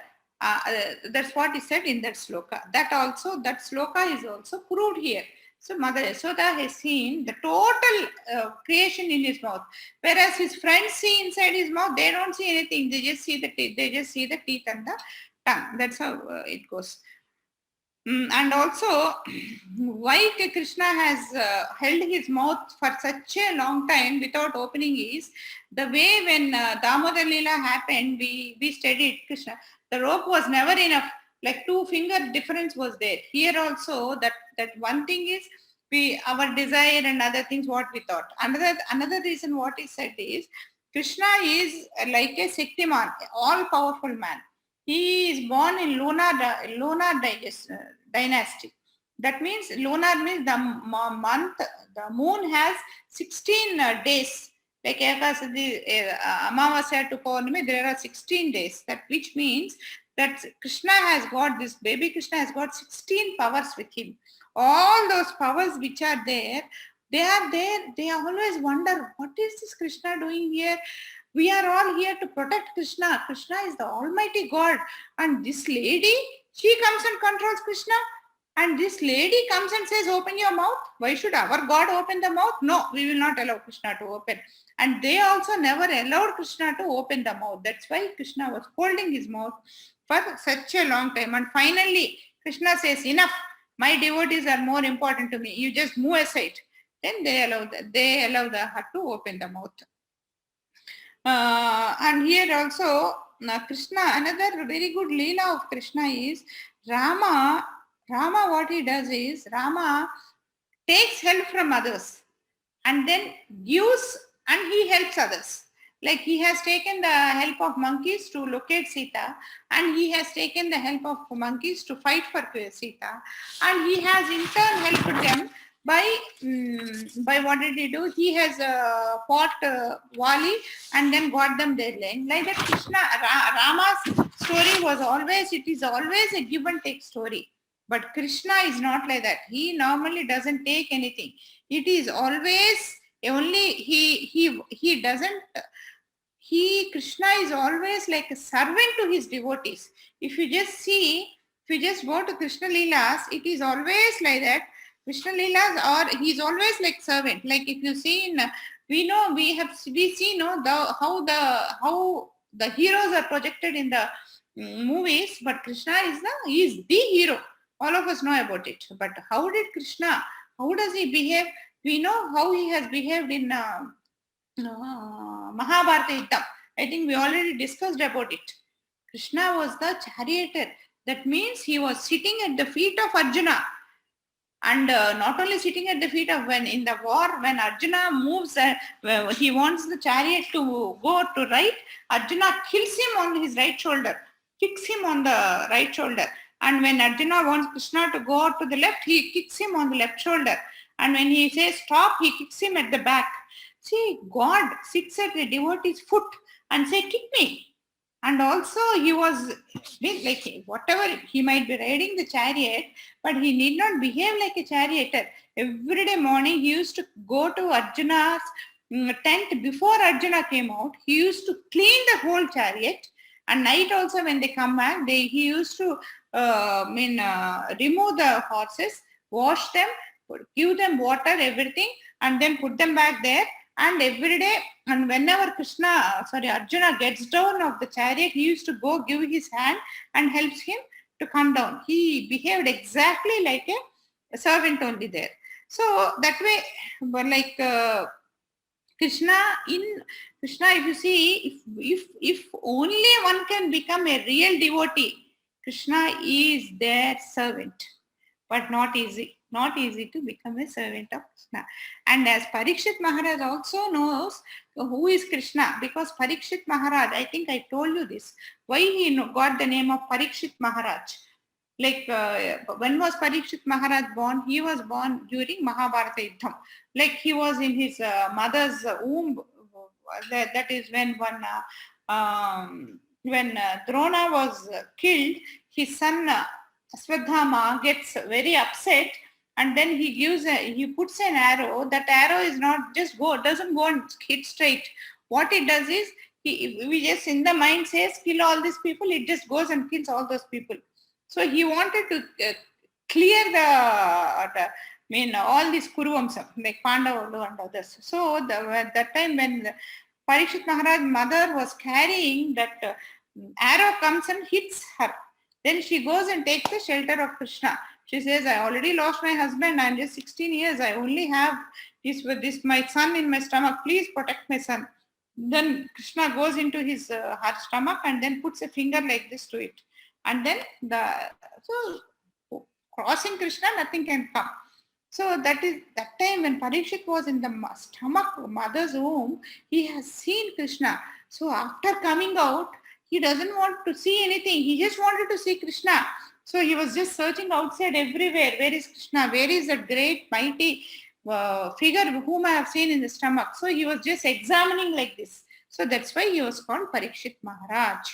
That's what is said in that sloka. That sloka is also proved here. So Mother Yashoda has seen the total creation in his mouth, whereas his friends see inside his mouth. They don't see anything. They just see the teeth. They just see the teeth and the tongue. That's how it goes. And also, why Krishna has held his mouth for such a long time without opening is the way when Damodar Leela happened, we studied Krishna. The rope was never enough. Like 2-finger difference was there. Here also, that one thing is our desire and other things what we thought. Another reason what is said is Krishna is like a Shaktiman, all powerful man. He is born in lunar dynasty. That means lunar means the month, the moon has 16 days. Like Amavasya to Purnami, there are 16 days. That which means that Krishna has got, this baby Krishna has got 16 powers with him. All those powers which are there, they are there. They always wonder, what is this Krishna doing here? We are all here to protect Krishna. Krishna is the Almighty God. And this lady, she comes and controls Krishna. And this lady comes and says, open your mouth. Why should our God open the mouth? No, we will not allow Krishna to open. And they also never allowed Krishna to open the mouth. That's why Krishna was holding his mouth for such a long time. And finally, Krishna says, enough. My devotees are more important to me. You just move aside. Then they allow her to open the mouth. And here also Krishna, another very good leela of Krishna is Rama, what he does is Rama takes help from others and then gives and he helps others. Like he has taken the help of monkeys to locate Sita, and he has taken the help of monkeys to fight for Sita, and he has in turn helped them by what did he do? He has fought Wali and then got them their land. Like that, Krishna, Rama's story was always, it is always a give and take story. But Krishna is not like that. He normally doesn't take anything. It is always only he doesn't. Krishna is always like a servant to his devotees. If you just go to Krishna Leelas, it is always like that. Krishna Leelas, or he is always like servant. Like if you see in, we see how the heroes are projected in the movies, but Krishna is the hero. All of us know about it. But how did Krishna? How does he behave? We know how he has behaved in Mahabharata Yuddham. I think we already discussed about it. Krishna was the charioteer. That means he was sitting at the feet of Arjuna. And not only sitting at the feet of, when in the war, when Arjuna moves, he wants the chariot to go to right, Arjuna kills him on his right shoulder, kicks him on the right shoulder. And when Arjuna wants Krishna to go to the left, he kicks him on the left shoulder. And when he says stop, he kicks him at the back. See, God sits at the devotee's foot and say, kick me. And also he was like, whatever, he might be riding the chariot, but he need not behave like a charioteer. Every day morning he used to go to Arjuna's tent before Arjuna came out. He used to clean the whole chariot. And night also when they come back, he used to remove the horses, wash them, give them water, everything, and then put them back there. And every day, and whenever Arjuna gets down of the chariot, he used to go give his hand and helps him to come down. He behaved exactly like a servant only there. So that way, but like Krishna, if you see, if only one can become a real devotee, Krishna is their servant. but not easy. Not easy to become a servant of Krishna. And as Parikshit Maharaj also knows who is Krishna, because Parikshit Maharaj, I think I told you this, why he got the name of Parikshit Maharaj. Like when was Parikshit Maharaj born? He was born during Mahabharata Yuddham. Like he was in his mother's womb. That is when Drona was killed, his son Aswadhama gets very upset, and then he puts an arrow. That arrow is not just doesn't go and hit straight. What it does is we just in the mind says kill all these people. It just goes and kills all those people. So he wanted to clear all these Kuruvamsam, like Pandavalu and others. So that time when Parikshit Maharaj's mother was carrying that arrow comes and hits her. Then she goes and takes the shelter of Krishna. She says, I already lost my husband. I'm just 16 years. I only have this my son in my stomach. Please protect my son. Then Krishna goes into his her stomach and then puts a finger like this to it. And then crossing Krishna, nothing can come. So that time when Parikshit was in the stomach mother's womb, he has seen Krishna. So after coming out, he doesn't want to see anything. He just wanted to see Krishna. So he was just searching outside everywhere. Where is Krishna? Where is that great mighty figure whom I have seen in the stomach? So he was just examining like this. So that's why he was called Parikshit Maharaj.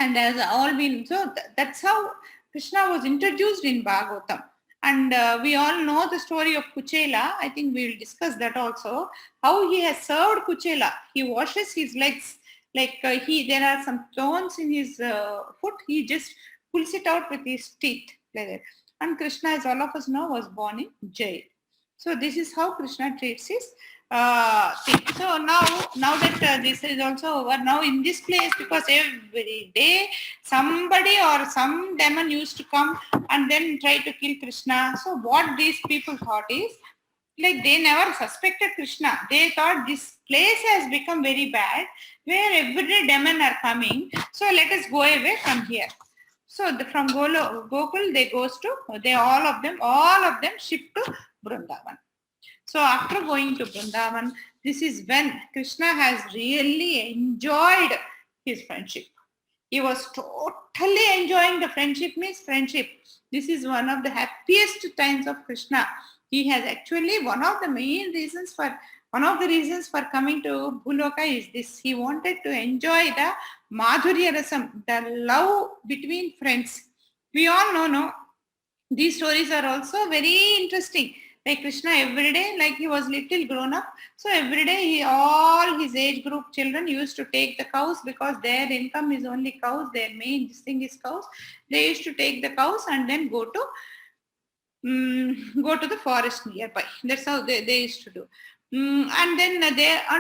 And as all been, so that's how Krishna was introduced in Bhagavatam. And we all know the story of Kuchela. I think we will discuss that also. How he has served Kuchela. He washes his legs. Like there are some thorns in his foot. He just pulls it out with his teeth. Like that. And Krishna, as all of us know, was born in jail. So this is how Krishna treats his thing. So now that this is also over, now in this place, because every day somebody or some demon used to come and then try to kill Krishna. So what these people thought is, like they never suspected Krishna. They thought this place has become very bad, where every day demon are coming. So let us go away from here. So from Gokul, all of them shift to Vrindavan. So after going to Vrindavan, this is when Krishna has really enjoyed his friendship. He was totally enjoying the friendship. This is one of the happiest times of Krishna. He has actually one of the reasons for coming to Bhuloka is this. He wanted to enjoy the Madhurya Rasam, the love between friends. We all know, no? These stories are also very interesting. Like Krishna every day, like he was little grown up. So every day all his age group children used to take the cows, because their income is only cows. Their main thing is cows. They used to take the cows and then go to the forest nearby. That's how they used to do. And then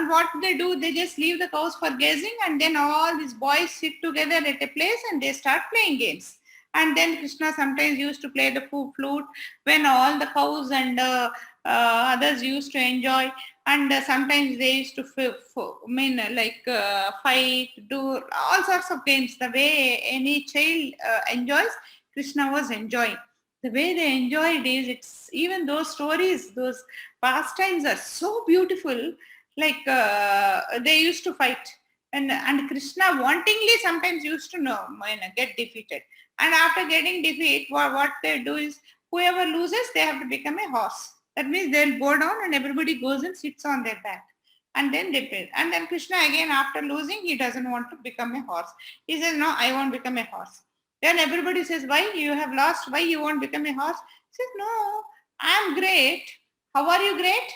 what they do, they just leave the cows for grazing, and then all these boys sit together at a place and they start playing games. And then Krishna sometimes used to play the flute when all the cows and others used to enjoy. And sometimes they used to fight, do all sorts of games. The way any child enjoys, Krishna was enjoying. The way they enjoyed is, it's even those stories, those pastimes are so beautiful. Like they used to fight. And Krishna wantingly sometimes used to get defeated. And after getting defeat, what they do is, whoever loses, they have to become a horse. That means they'll go down and everybody goes and sits on their back. And then they play. And then Krishna again, after losing, he doesn't want to become a horse. He says, no, I won't become a horse. Then everybody says, why? You have lost. Why you won't become a horse? He says, no, I'm great. How are you great?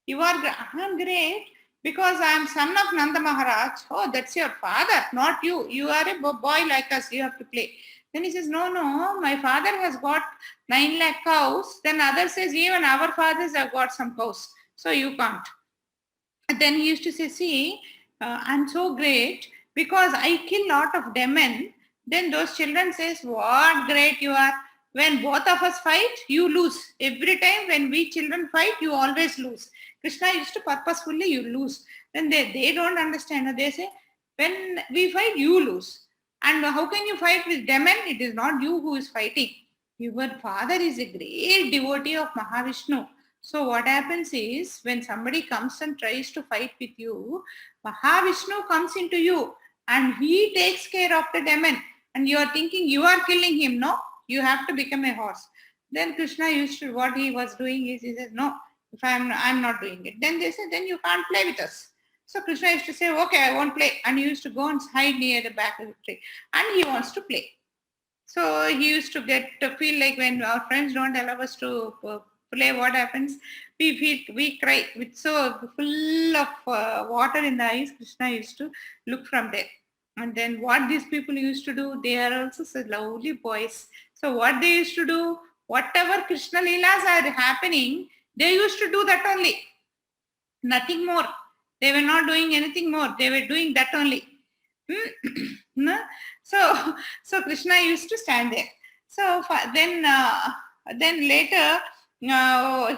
You are great. I'm great because I am son of Nanda Maharaj. Oh, that's your father, not you. You are a boy like us. You have to play. Then he says, no, my father has got 9 lakh cows. Then others says, even our fathers have got some cows. So you can't. And then he used to say, see, I'm so great because I kill lot of demon. Then those children says, what great you are. When both of us fight, you lose. Every time when we children fight, you always lose. Krishna used to purposefully, you lose. Then they don't understand. They say, when we fight, you lose. And how can you fight with demon? It is not you who is fighting. Your father is a great devotee of Mahavishnu. So what happens is when somebody comes and tries to fight with you, Mahavishnu comes into you and he takes care of the demon. And you are thinking you are killing him. No, you have to become a horse. Then Krishna used to, what he was doing is he says, no, if I'm not doing it. Then they said, then you can't play with us. So Krishna used to say, okay, I won't play. And he used to go and hide near the back of the tree. And he wants to play. So he used to get to feel like when our friends don't allow us to play, what happens? We cry with so full of water in the eyes. Krishna used to look from there. And then what these people used to do, they are also so lovely boys. So what they used to do, whatever Krishna Leelas are happening, they used to do that only. Nothing more. They were not doing anything more. They were doing that only. No? So Krishna used to stand there. So then later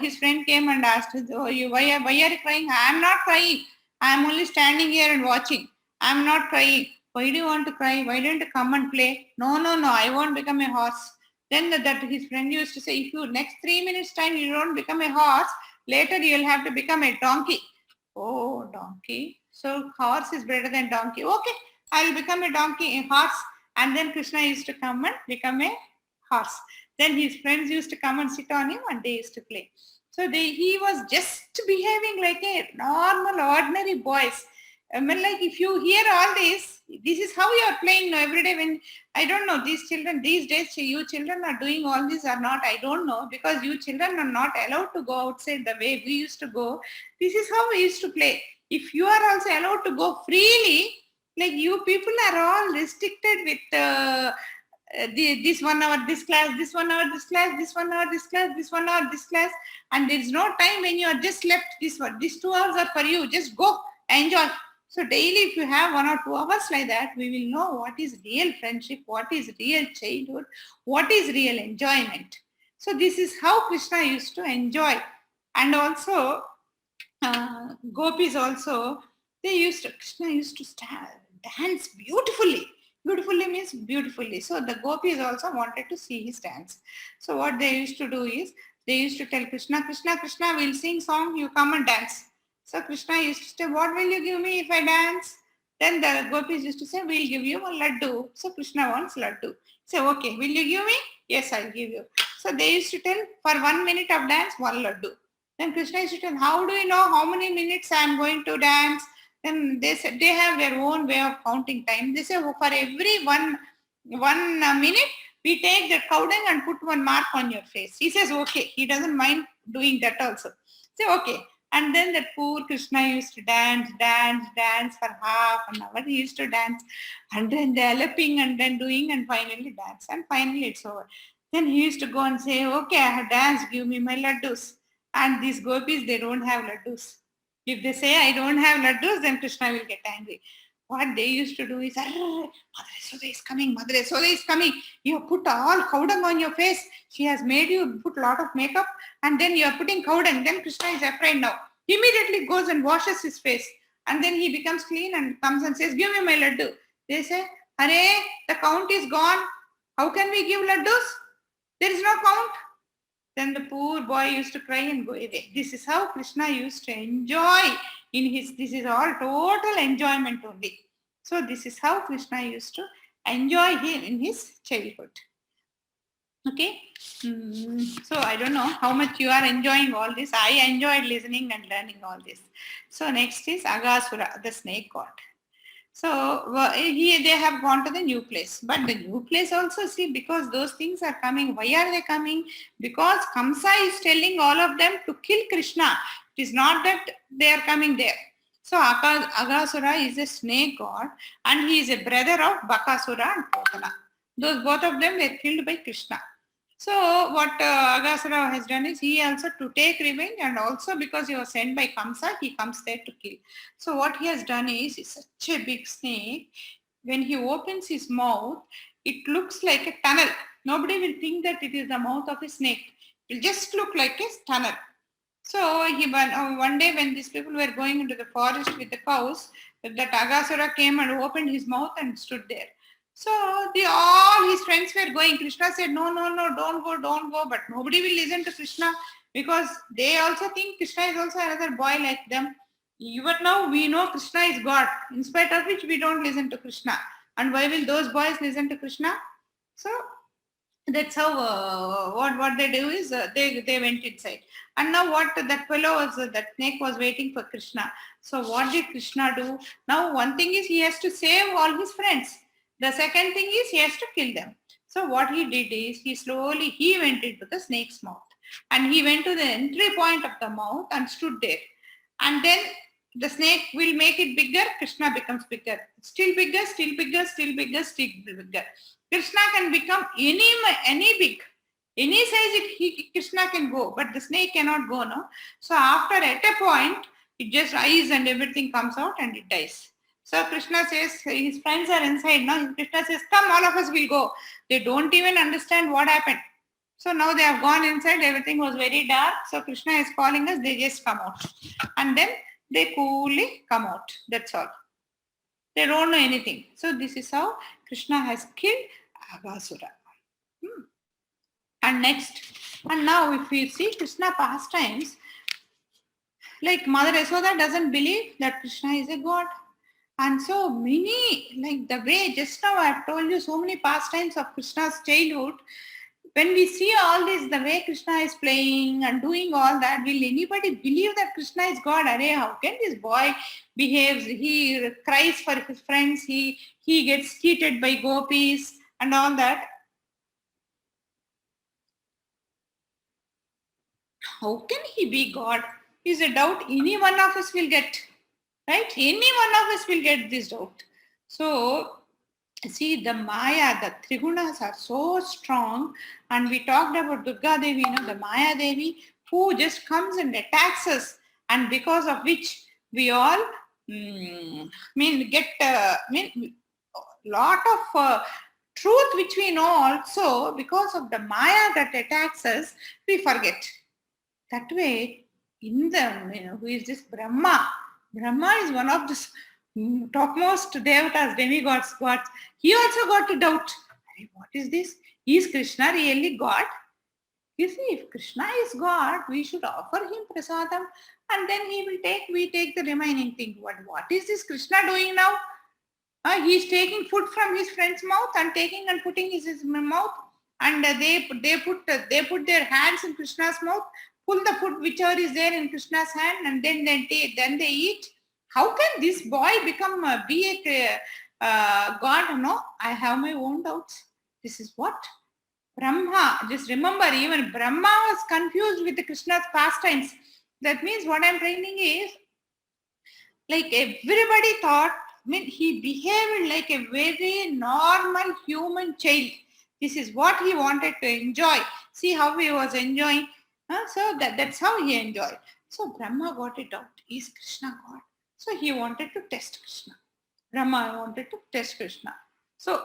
his friend came and asked, oh, why are you crying? I am not crying. I am only standing here and watching. I am not crying. Why do you want to cry? Why don't you come and play? No, I won't become a horse. Then that his friend used to say, if you next 3 minutes time you don't become a horse, later you'll have to become a donkey. Oh, donkey. So horse is better than donkey. Okay, I'll become a donkey, a horse. And then Krishna used to come and become a horse. Then his friends used to come and sit on him and they used to play. So he was just behaving like a normal, ordinary boys. I mean, like if you hear all this is how you are playing every day. When I don't know, these children these days, you children are doing all this or not, I don't know, because you children are not allowed to go outside the way we used to go. This is how we used to play. If you are also allowed to go freely, like you people are all restricted with this 1 hour this class, this 1 hour this class, this 1 hour this class, this 1 hour this class, and there is no time when you are just left this one. These 2 hours are for you. Just go enjoy. So daily, if you have 1 or 2 hours like that, we will know what is real friendship, what is real childhood, what is real enjoyment. So this is how Krishna used to enjoy. And also, gopis also, Krishna used to dance beautifully. Beautifully means beautifully. So the gopis also wanted to see his dance. So what they used to do is, they used to tell Krishna, Krishna, we'll sing song, you come and dance. So Krishna used to say, what will you give me if I dance? Then the gopis used to say, we'll give you a laddu. So Krishna wants laddu. Say, okay, will you give me? Yes, I'll give you. So they used to tell, for 1 minute of dance, 1 laddu. Then Krishna used to tell, how do you know how many minutes I am going to dance? Then they said, they have their own way of counting time. They say, oh, for every one minute, we take the cow dung and put 1 mark on your face. He says, okay. He doesn't mind doing that also. Say, okay. And then that poor Krishna used to dance for half an hour. He used to dance and then developing and then doing and finally dance. And finally it's over. Then he used to go and say, okay, I have danced, give me my laddus. And these gopis, they don't have laddus. If they say, I don't have laddus, then Krishna will get angry. What they used to do is, Mother Yasoda is coming, Mother Yasoda is coming. You put all cow dung on your face. She has made you put a lot of makeup and then you are putting cow dung. Then Krishna is afraid now. He immediately goes and washes his face. And then he becomes clean and comes and says, give me my laddu. They say, Hare, the count is gone. How can we give laddus? There is no count. Then the poor boy used to cry and go away. This is how Krishna used to enjoy this is all total enjoyment only. So this is how Krishna used to enjoy him in his childhood. Okay. So I don't know how much you are enjoying all this. I enjoyed listening and learning all this. So next is Aghasura, the snake god. So they have gone to the new place. But the new place also, see, because those things are coming. Why are they coming? Because Kamsa is telling all of them to kill Krishna. It is not that they are coming there. So Aghasura is a snake god and he is a brother of Bakasura and Potana. Those both of them were killed by Krishna. So what Aghasura has done is he also to take revenge, and also because he was sent by Kamsa, he comes there to kill. So what he has done is, he's such a big snake. When he opens his mouth, it looks like a tunnel. Nobody will think that it is the mouth of a snake. It will just look like a tunnel. So one day when these people were going into the forest with the cows, that Aghasura came and opened his mouth and stood there. So all his friends were going. Krishna said, no, no, no, don't go, don't go. But nobody will listen to Krishna because they also think Krishna is also another boy like them. Even now we know Krishna is God, in spite of which we don't listen to Krishna. And why will those boys listen to Krishna? So that's how what they do is they went inside. And now what that fellow was, that snake was waiting for Krishna. So what did Krishna do? Now one thing is he has to save all his friends. The second thing is he has to kill them. So what he did is he went into the snake's mouth, and he went to the entry point of the mouth and stood there. And then the snake will make it bigger. Krishna becomes bigger, still bigger, still bigger, still bigger, still bigger. Krishna can become any big, any size Krishna can go, but the snake cannot go, no. So after at a point, it just eyes and everything comes out and it dies. So Krishna says, his friends are inside now. Krishna says, come, all of us will go. They don't even understand what happened. So now they have gone inside, everything was very dark. So Krishna is calling us, they just come out. And then they coolly come out. That's all. They don't know anything. So this is how Krishna has killed Aghasura. And next, and now if we see Krishna pastimes, like Mother Yashoda doesn't believe that Krishna is a god. And so many, like the way just now I have told you so many pastimes of Krishna's childhood. When we see all this, the way Krishna is playing and doing all that, will anybody believe that Krishna is God? Arey, how can this boy behaves? He cries for his friends. He gets cheated by gopis and all that. How can he be God? Is a doubt any one of us will get. Right? Any one of us will get this doubt. So, see, the Maya, the Trigunas are so strong. And we talked about Durga Devi, the Maya Devi, who just comes and attacks us. And because of which we all get lot of truth which we know also, because of the Maya that attacks us, we forget. That way, in the, who is this Brahma? Brahma is one of the topmost devatas, demigods, gods. He also got to doubt, what is this? Is Krishna really God? You see, if Krishna is God, we should offer him prasadam, and then we take the remaining thing. What is this Krishna doing now? He is taking food from his friend's mouth and taking and putting in his mouth, and they put their hands in Krishna's mouth, pull the food whichever is there in Krishna's hand, and then they eat. How can this boy be a God? No, I have my own doubts. This is what Brahma. Just remember, even Brahma was confused with Krishna's pastimes. That means what I'm training is, like everybody thought, he behaved like a very normal human child. This is what he wanted to enjoy. See how he was enjoying. So that's how he enjoyed. So Brahma got it out. Is Krishna God? So he wanted to test Krishna. Brahma wanted to test Krishna. So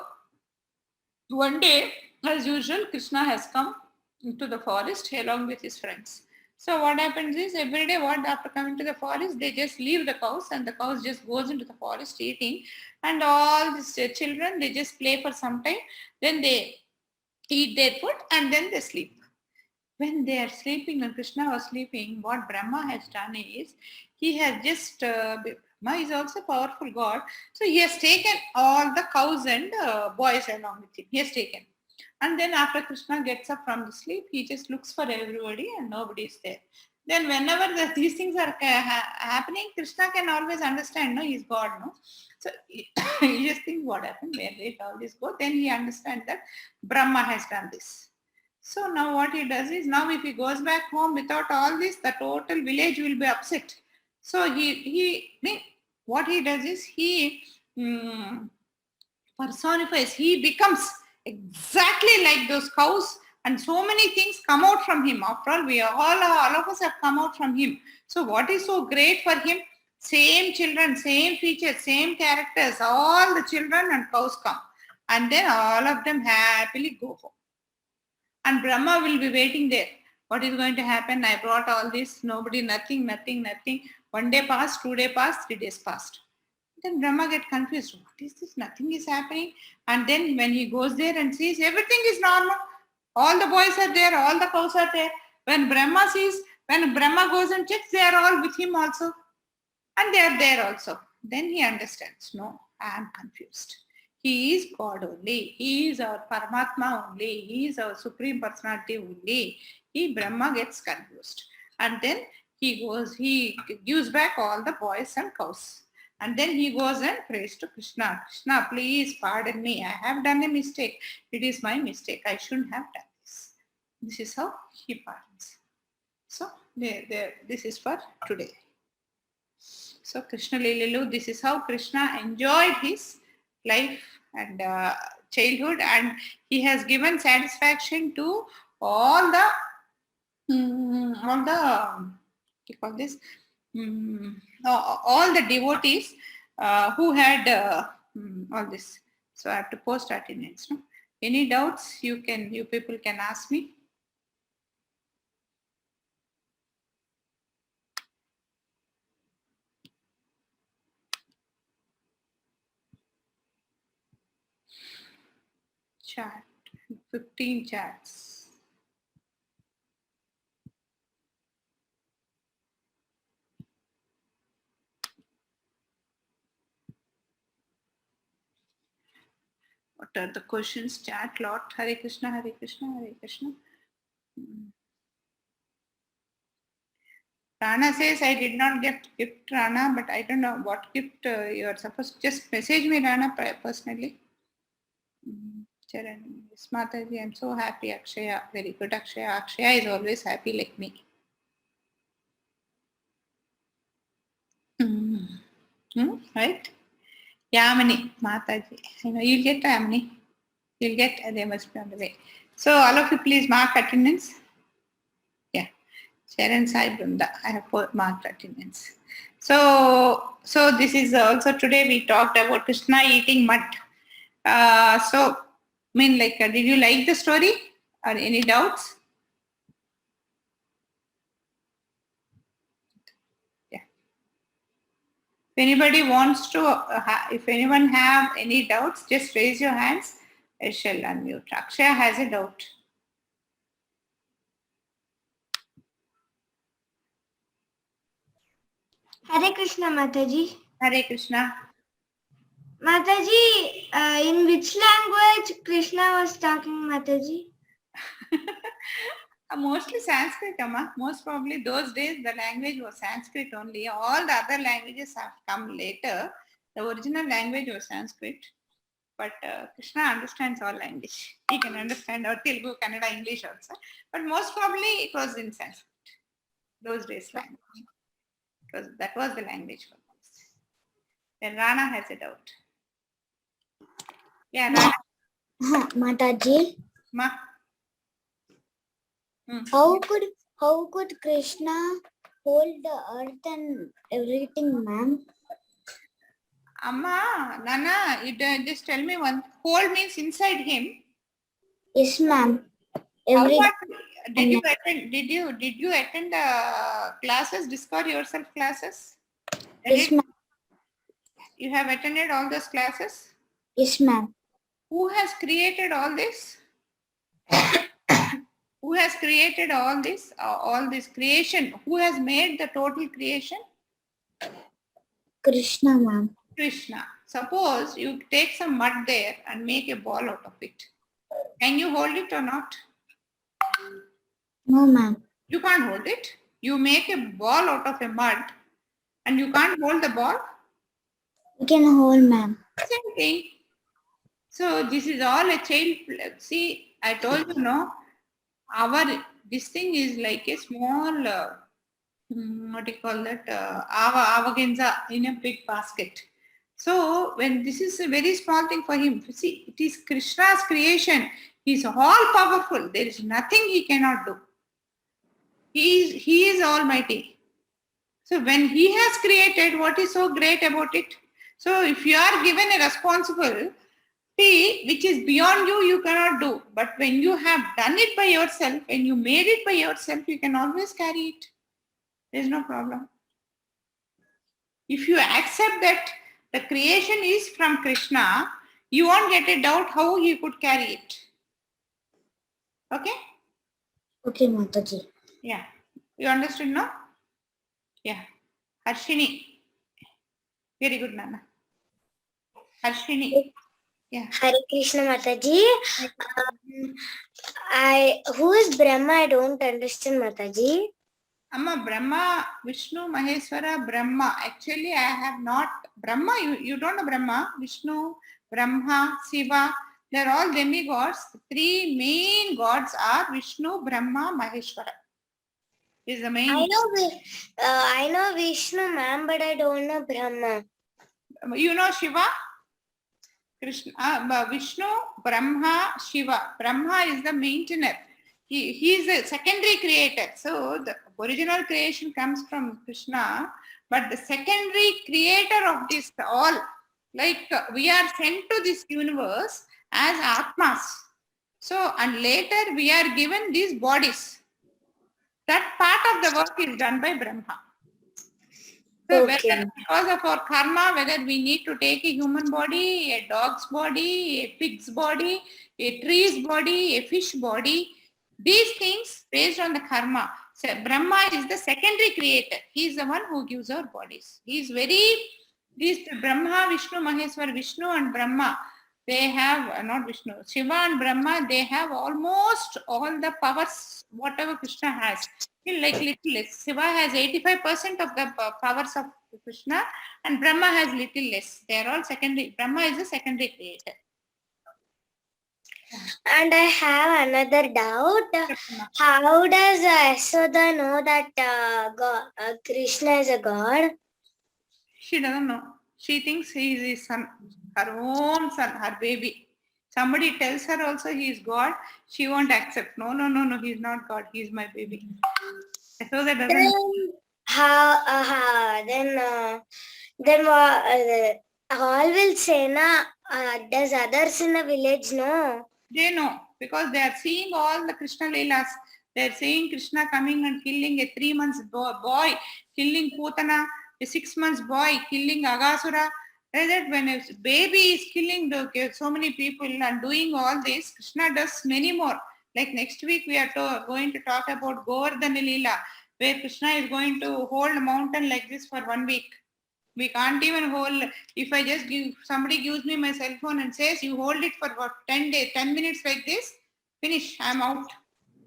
one day, as usual, Krishna has come into the forest along with his friends. So what happens is, every day after coming to the forest, they just leave the cows, and the cows just goes into the forest eating, and all these children, they just play for some time, then they eat their food and then they sleep. When they are sleeping and Krishna was sleeping, what Brahma has done is, he has just, Brahma is also a powerful God, so he has taken all the cows and boys along with him. He has taken. And then after Krishna gets up from the sleep, he just looks for everybody and nobody is there. Then whenever these things are happening, Krishna can always understand, no, he's God, no. So he just thinks, what happened, where did all this go? Then he understands that Brahma has done this. So now what he does is, now if he goes back home without all this, the total village will be upset. So what he does is, he personifies, he becomes exactly like those cows, and so many things come out from him. After all, all of us have come out from him. So what is so great for him? Same children, same features, same characters, all the children and cows come. And then all of them happily go home. And Brahma will be waiting there. What is going to happen? I brought all this, nobody, nothing. 1 day passed, 2 days passed, 3 days passed. Then Brahma get confused. What is this? Nothing is happening. And then when he goes there and sees everything is normal, all the boys are there, all the cows are there. When Brahma goes and checks, they are all with him also. And they are there also. Then he understands, no, I am confused. He is God only. He is our Paramatma only. He is our Supreme Personality only. Brahma gets confused. And then he gives back all the boys and cows. And then he goes and prays to Krishna. Krishna, please pardon me. I have done a mistake. It is my mistake. I shouldn't have done this. This is how he pardons. So, this is for today. So, Krishna Lilalu, this is how Krishna enjoyed his life and childhood, and he has given satisfaction to all the what do you call this? All the devotees who had all this. So I have to post attendance. No? Any doubts? You people can ask me. Chat. 15 chats. What are the questions? Chat lot. Hare Krishna, Hare Krishna, Hare Krishna. Rana says, I did not get gift, Rana, but I don't know what gift you are supposed to. Just message me, Rana, personally. Charan, yes, Mataji, I'm so happy, Akshaya. Very good, Akshaya. Akshaya is always happy like me. Right? Yamini, Mataji. I know you'll get Yamini. You'll get, they must be on the way. So, all of you, please mark attendance. Yeah. Sharon Sai Brunda, I have marked attendance. So this is also today we talked about Krishna eating mud. Did you like the story or any doubts? Yeah. If anybody wants to, if anyone have any doubts, just raise your hands. I shall unmute. Akshaya has a doubt. Hare Krishna, Mataji. Hare Krishna. Mataji, in which language Krishna was talking, Mataji? Mostly Sanskrit, Amma. Most probably those days the language was Sanskrit only. All the other languages have come later. The original language was Sanskrit. But Krishna understands all language. He can understand our Telugu, Kannada, English also. But most probably it was in Sanskrit. Those days language. Because that was the language for this. Then Rana has a doubt. Yeah, Rana. Mataji. Ma. How could Krishna hold the earth and everything, ma'am? Amma, Nana, you just tell me one. Hold means inside him. Yes, ma'am. Did you attend classes, Discover Yourself classes? Yes, ma'am. You have attended all those classes? Yes, ma'am. Who has created all this? Who has created all this creation? Who has made the total creation? Krishna, ma'am. Krishna. Suppose you take some mud there and make a ball out of it. Can you hold it or not? No, ma'am. You can't hold it. You make a ball out of a mud and you can't hold the ball. You can hold, ma'am. Same thing. So this is all a child. See, I told you, no, this thing is like a small, what do you call that, avaganza in a big basket. So when this is a very small thing for him, see, it is Krishna's creation. He is all powerful. There is nothing he cannot do. He is almighty. So when he has created, what is so great about it? So if you are given a responsibility which is beyond you, you cannot do. But when you have done it by yourself, when you made it by yourself, you can always carry it. There is no problem. If you accept that the creation is from Krishna, you won't get a doubt how he could carry it. Okay? Okay, Mataji. Yeah. You understood, no? Yeah. Harshini. Very good, Nana. Harshini. Yeah. Hare Krishna Mataji. Who is Brahma? I don't understand, Mataji. Amma, Brahma, Vishnu, Maheshwara, Brahma. Actually, I have not. Brahma, you don't know Brahma. Vishnu, Brahma, Shiva. They're all demigods. The three main gods are Vishnu, Brahma, Maheshwara. Is the main. I know Vishnu, ma'am, but I don't know Brahma. You know Shiva? Krishna, Vishnu, Brahma, Shiva. Brahma is the maintainer. He is a secondary creator. So the original creation comes from Krishna, but the secondary creator of this all, like we are sent to this universe as Atmas. So, and later we are given these bodies. That part of the work is done by Brahma. So Okay. whether because of our karma, whether we need to take a human body, a dog's body, a pig's body, a tree's body, a fish body, these things based on the karma. So Brahma is the secondary creator. He is the one who gives our bodies. He is these Brahma, Vishnu, Maheshwar, Vishnu and Brahma, they have, not Vishnu, Shiva and Brahma, they have almost all the powers, whatever Krishna has. Like little less. Shiva has 85% of the powers of Krishna and Brahma has little less. They are all secondary. Brahma is the secondary creator. And I have another doubt. How does Yashoda know that Krishna is a god? She doesn't know. She thinks he is his son, her own son, her baby. Somebody tells her also he is God, she won't accept. No, he is not God, he is my baby. So that doesn't. Then all will say, does others in the village know? They know because they are seeing all the Krishna Leelas. They are seeing Krishna coming and killing a 3 months boy, killing Putana, a 6 months boy, killing Agasura. That when a baby is killing so many people and doing all this, Krishna does many more. Like next week we are going to talk about Govardhana Leela, where Krishna is going to hold a mountain like this for 1 week. We can't even hold. If I just somebody gives me my cell phone and says you hold it for what 10 days, 10 minutes like this, finish, I'm out.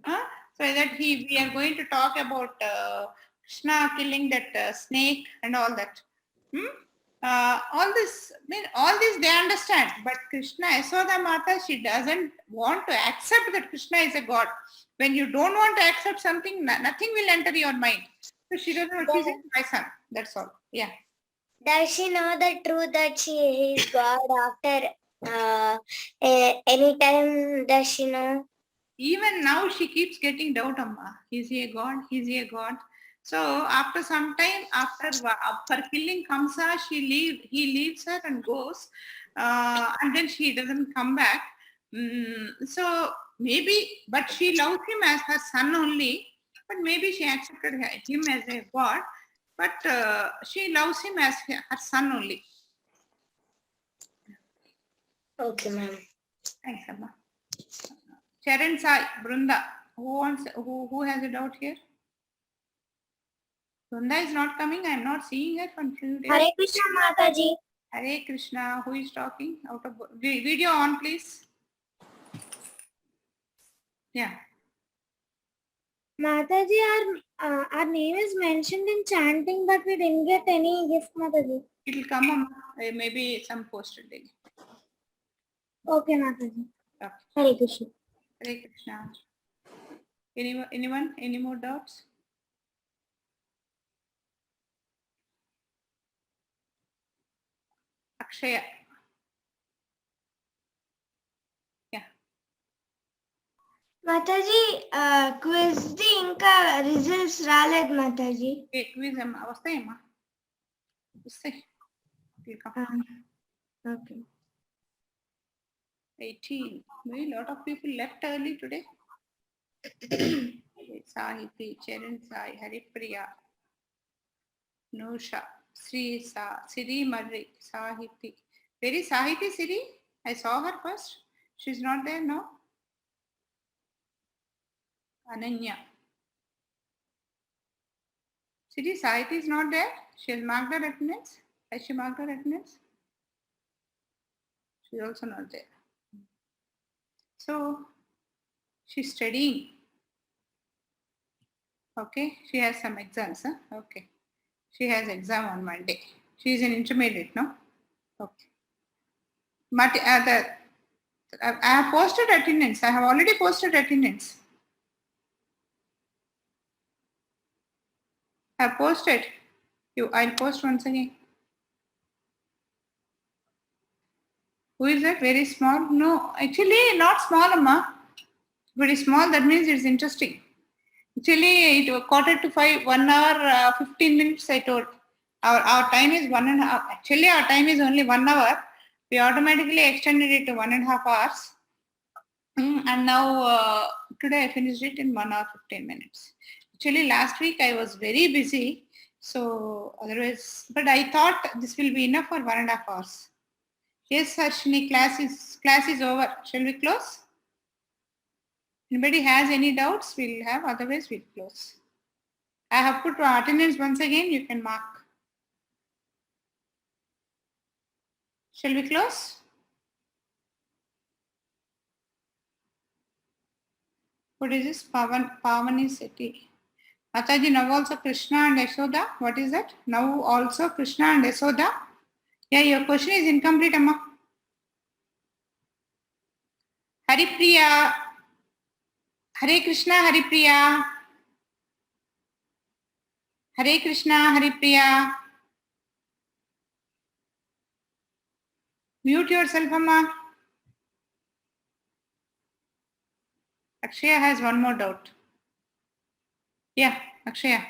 So that we are going to talk about Krishna killing that snake and all that. All this they understand, but Krishna, Yashoda Mata, she doesn't want to accept that Krishna is a god. When you don't want to accept something, nothing will enter your mind. So she doesn't know. She says, my son. That's all. Yeah. Does she know the truth that he is God after any time? Does she know? Even now she keeps getting doubt, Amma. Is he a god? Is he a god? So after some time, after killing Kamsa, he leaves her and goes, and then she doesn't come back. So maybe, but she loves him as her son only. But maybe she accepted him as a god. But she loves him as her son only. Okay, ma'am. Thanks, Amma. Charan Sai, Brunda. Who has a doubt here? Brunda is not coming. I am not seeing her from few days. Hare Krishna Mataji. Hare Krishna. Who is talking? Out of video on, please. Yeah. Mataji, our name is mentioned in chanting, but we didn't get any gift, Mataji. It will come on maybe some posted day. Okay, Mataji. Okay. Hare Krishna. Hare Krishna. Anyone? Any more doubts? Akshaya. Yeah. Mataji, quiz the Inka results raled, Mataji. Okay, quiz vastayamma. Vastay. Okay. 18. Very lot of people left early today. Sahiti, Charan Sai, Haripriya, Nusha, Siri Marri, Sahiti. Where is Sahiti Siri? I saw her first. She's not there now. Ananya. Siri, Sahiti is not there. She has marked her attendance. Has she marked her attendance? She's also not there. So, she's studying. Okay, she has some exams. Huh? Okay. She has exam on Monday. She is an intermediate, no? Okay. But I have posted attendance. I have already posted attendance. I have posted. I'll post once again. Who is that? Very small? No, actually not small, Amma. Very small. That means it's interesting. Actually, it was 4:45, 1 hour, 15 minutes. I told. Our time is 1.5. Actually, our time is only 1 hour. We automatically extended it to 1.5 hours. And now today I finished it in 1 hour 15 minutes. Actually, last week I was very busy, so otherwise, but I thought this will be enough for 1.5 hours. Yes, Harshini, class is over. Shall we close? Anybody has any doubts? We'll have. Otherwise, we'll close. I have put attendance once again. You can mark. Shall we close? What is this? Pavani Seti. Mataji, now also Krishna and Yashoda. What is that? Now also Krishna and Yashoda. Yeah, your question is incomplete, Amma. Haripriya. Hare Krishna, Haripriya. Hare Krishna, Haripriya. Mute yourself, Amma. Akshaya has one more doubt. Yeah, Akshaya.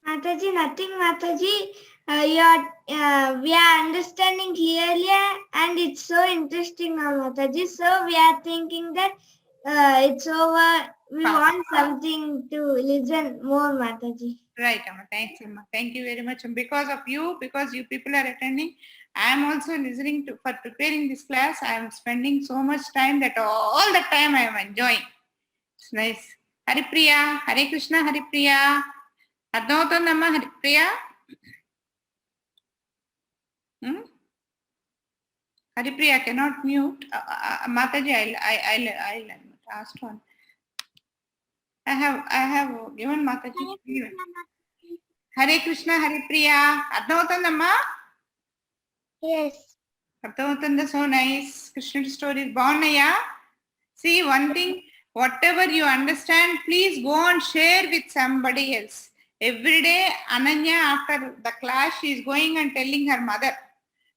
Mataji, nothing, Mataji. We are understanding clearly and it's so interesting now, Mataji. So we are thinking that it's over. We want something to listen more, Mataji. Right, Amma. Thanks, Amma. Thank you very much. And because of you, because you people are attending, I am also listening to, for preparing this class. I am spending so much time that all the time I am enjoying. It's nice. Haripriya, Hare Krishna, Haripriya. Adnautanamma, Haripriya. Haripriya cannot mute. Mataji, I'll ask one. I have given Mataji. Hare Krishna, Haripriya. Adnautanamma. Yes. Adnautananda, so nice. Krishna stories. Baunaya. See, one thing, whatever you understand, please go and share with somebody else. Every day, Ananya, after the class, she is going and telling her mother.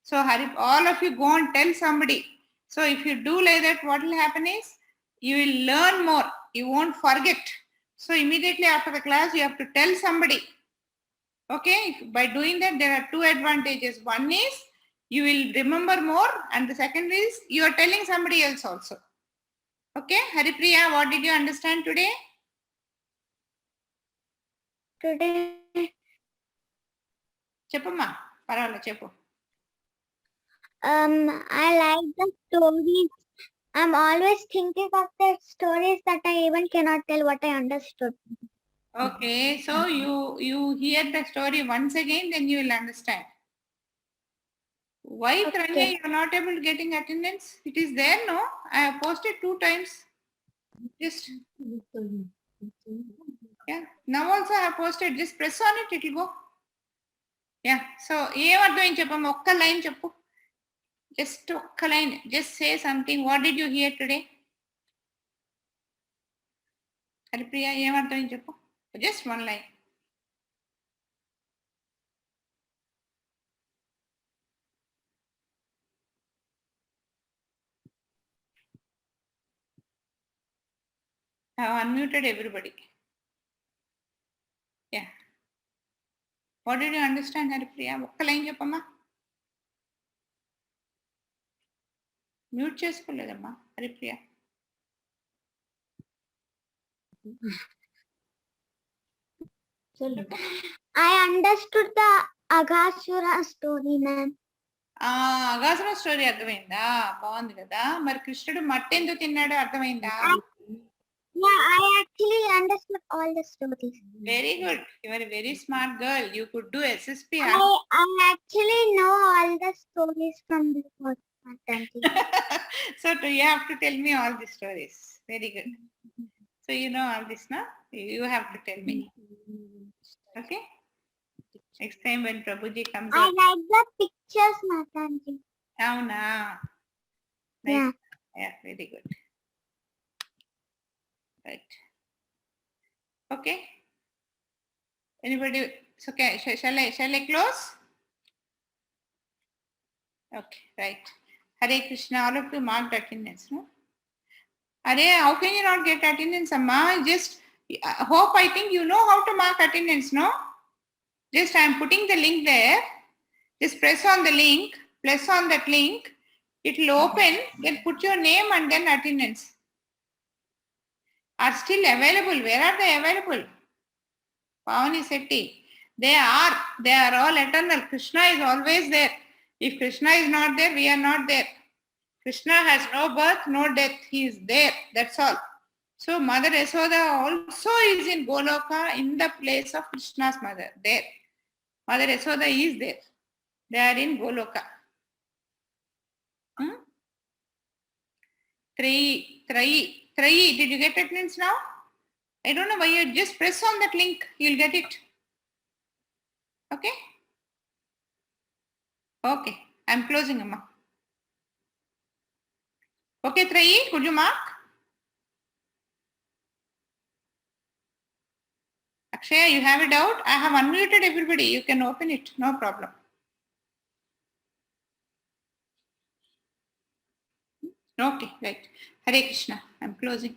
So, all of you go and tell somebody. So, if you do like that, what will happen is, you will learn more. You won't forget. So, immediately after the class, you have to tell somebody. Okay, by doing that, there are two advantages. One is, you will remember more, and the second is, you are telling somebody else also. Okay, Haripriya, what did you understand today? Today. Cheppamma, paravala, cheppu. I like the stories. I'm always thinking of the stories that I even cannot tell what I understood. Okay, so you hear the story once again, then you will understand. Why, Okay. Tranya, you are not able to getting attendance? It is there, no? I have posted 2 times. Just, yeah. Now also I have posted. Just press on it, it will go. Yeah. So, ఏమర్థమైంది చెప్పమ్మ ఒక్క line చెప్పు. Just ఒక్క line. Just say something. What did you hear today? Haripriya, ఏమర్థమైంది చెప్పు. Just one line. I have unmuted everybody. Yeah. What did you understand, Haripriya? ఒక్క line చెప్పమ్మా. Mute చేసుకోలేదమ్మా Haripriya. I understood the Aghasura story, ma'am. Aghasura story అర్థమైందా? బాగుంది కదా. మరి కృష్ణుడు మట్టి ఎందుకు తిన్నాడు అర్థమైందా? Yeah, I actually understood all the stories. Very good. You are a very smart girl. You could do SSP. I actually know all the stories from the Mataji. So you have to tell me all the stories. Very good. So you know all this, no? You have to tell me. Okay? Next time when Prabhuji comes I out. like the pictures, Mataji. Avuna. Nice. Yeah. Yeah, very good. Right. Okay. Anybody? It's okay. Shall I close? Okay, right. Hare Krishna. All of you marked attendance, no? Are, how can you not get attendance, Amma? Just hope, I think you know how to mark attendance, no? Just I am putting the link there. Just press on the link, press on that link. It will open, then put your name and then attendance. Are still available. Where are they available? Pavani Setti. They are all eternal. Krishna is always there. If Krishna is not there, we are not there. Krishna has no birth, no death. He is there. That's all. So Mother Yasoda also is in Goloka in the place of Krishna's mother. There. Mother Yasoda is there. They are in Goloka. Three. Did you get attendance now? I don't know why you just press on that link. You'll get it. Okay? Okay. I'm closing, Amma. Okay, Three, could you mark? Akshaya, you have a doubt? I have unmuted everybody. You can open it. No problem. Okay, right. Hare Krishna. I'm closing.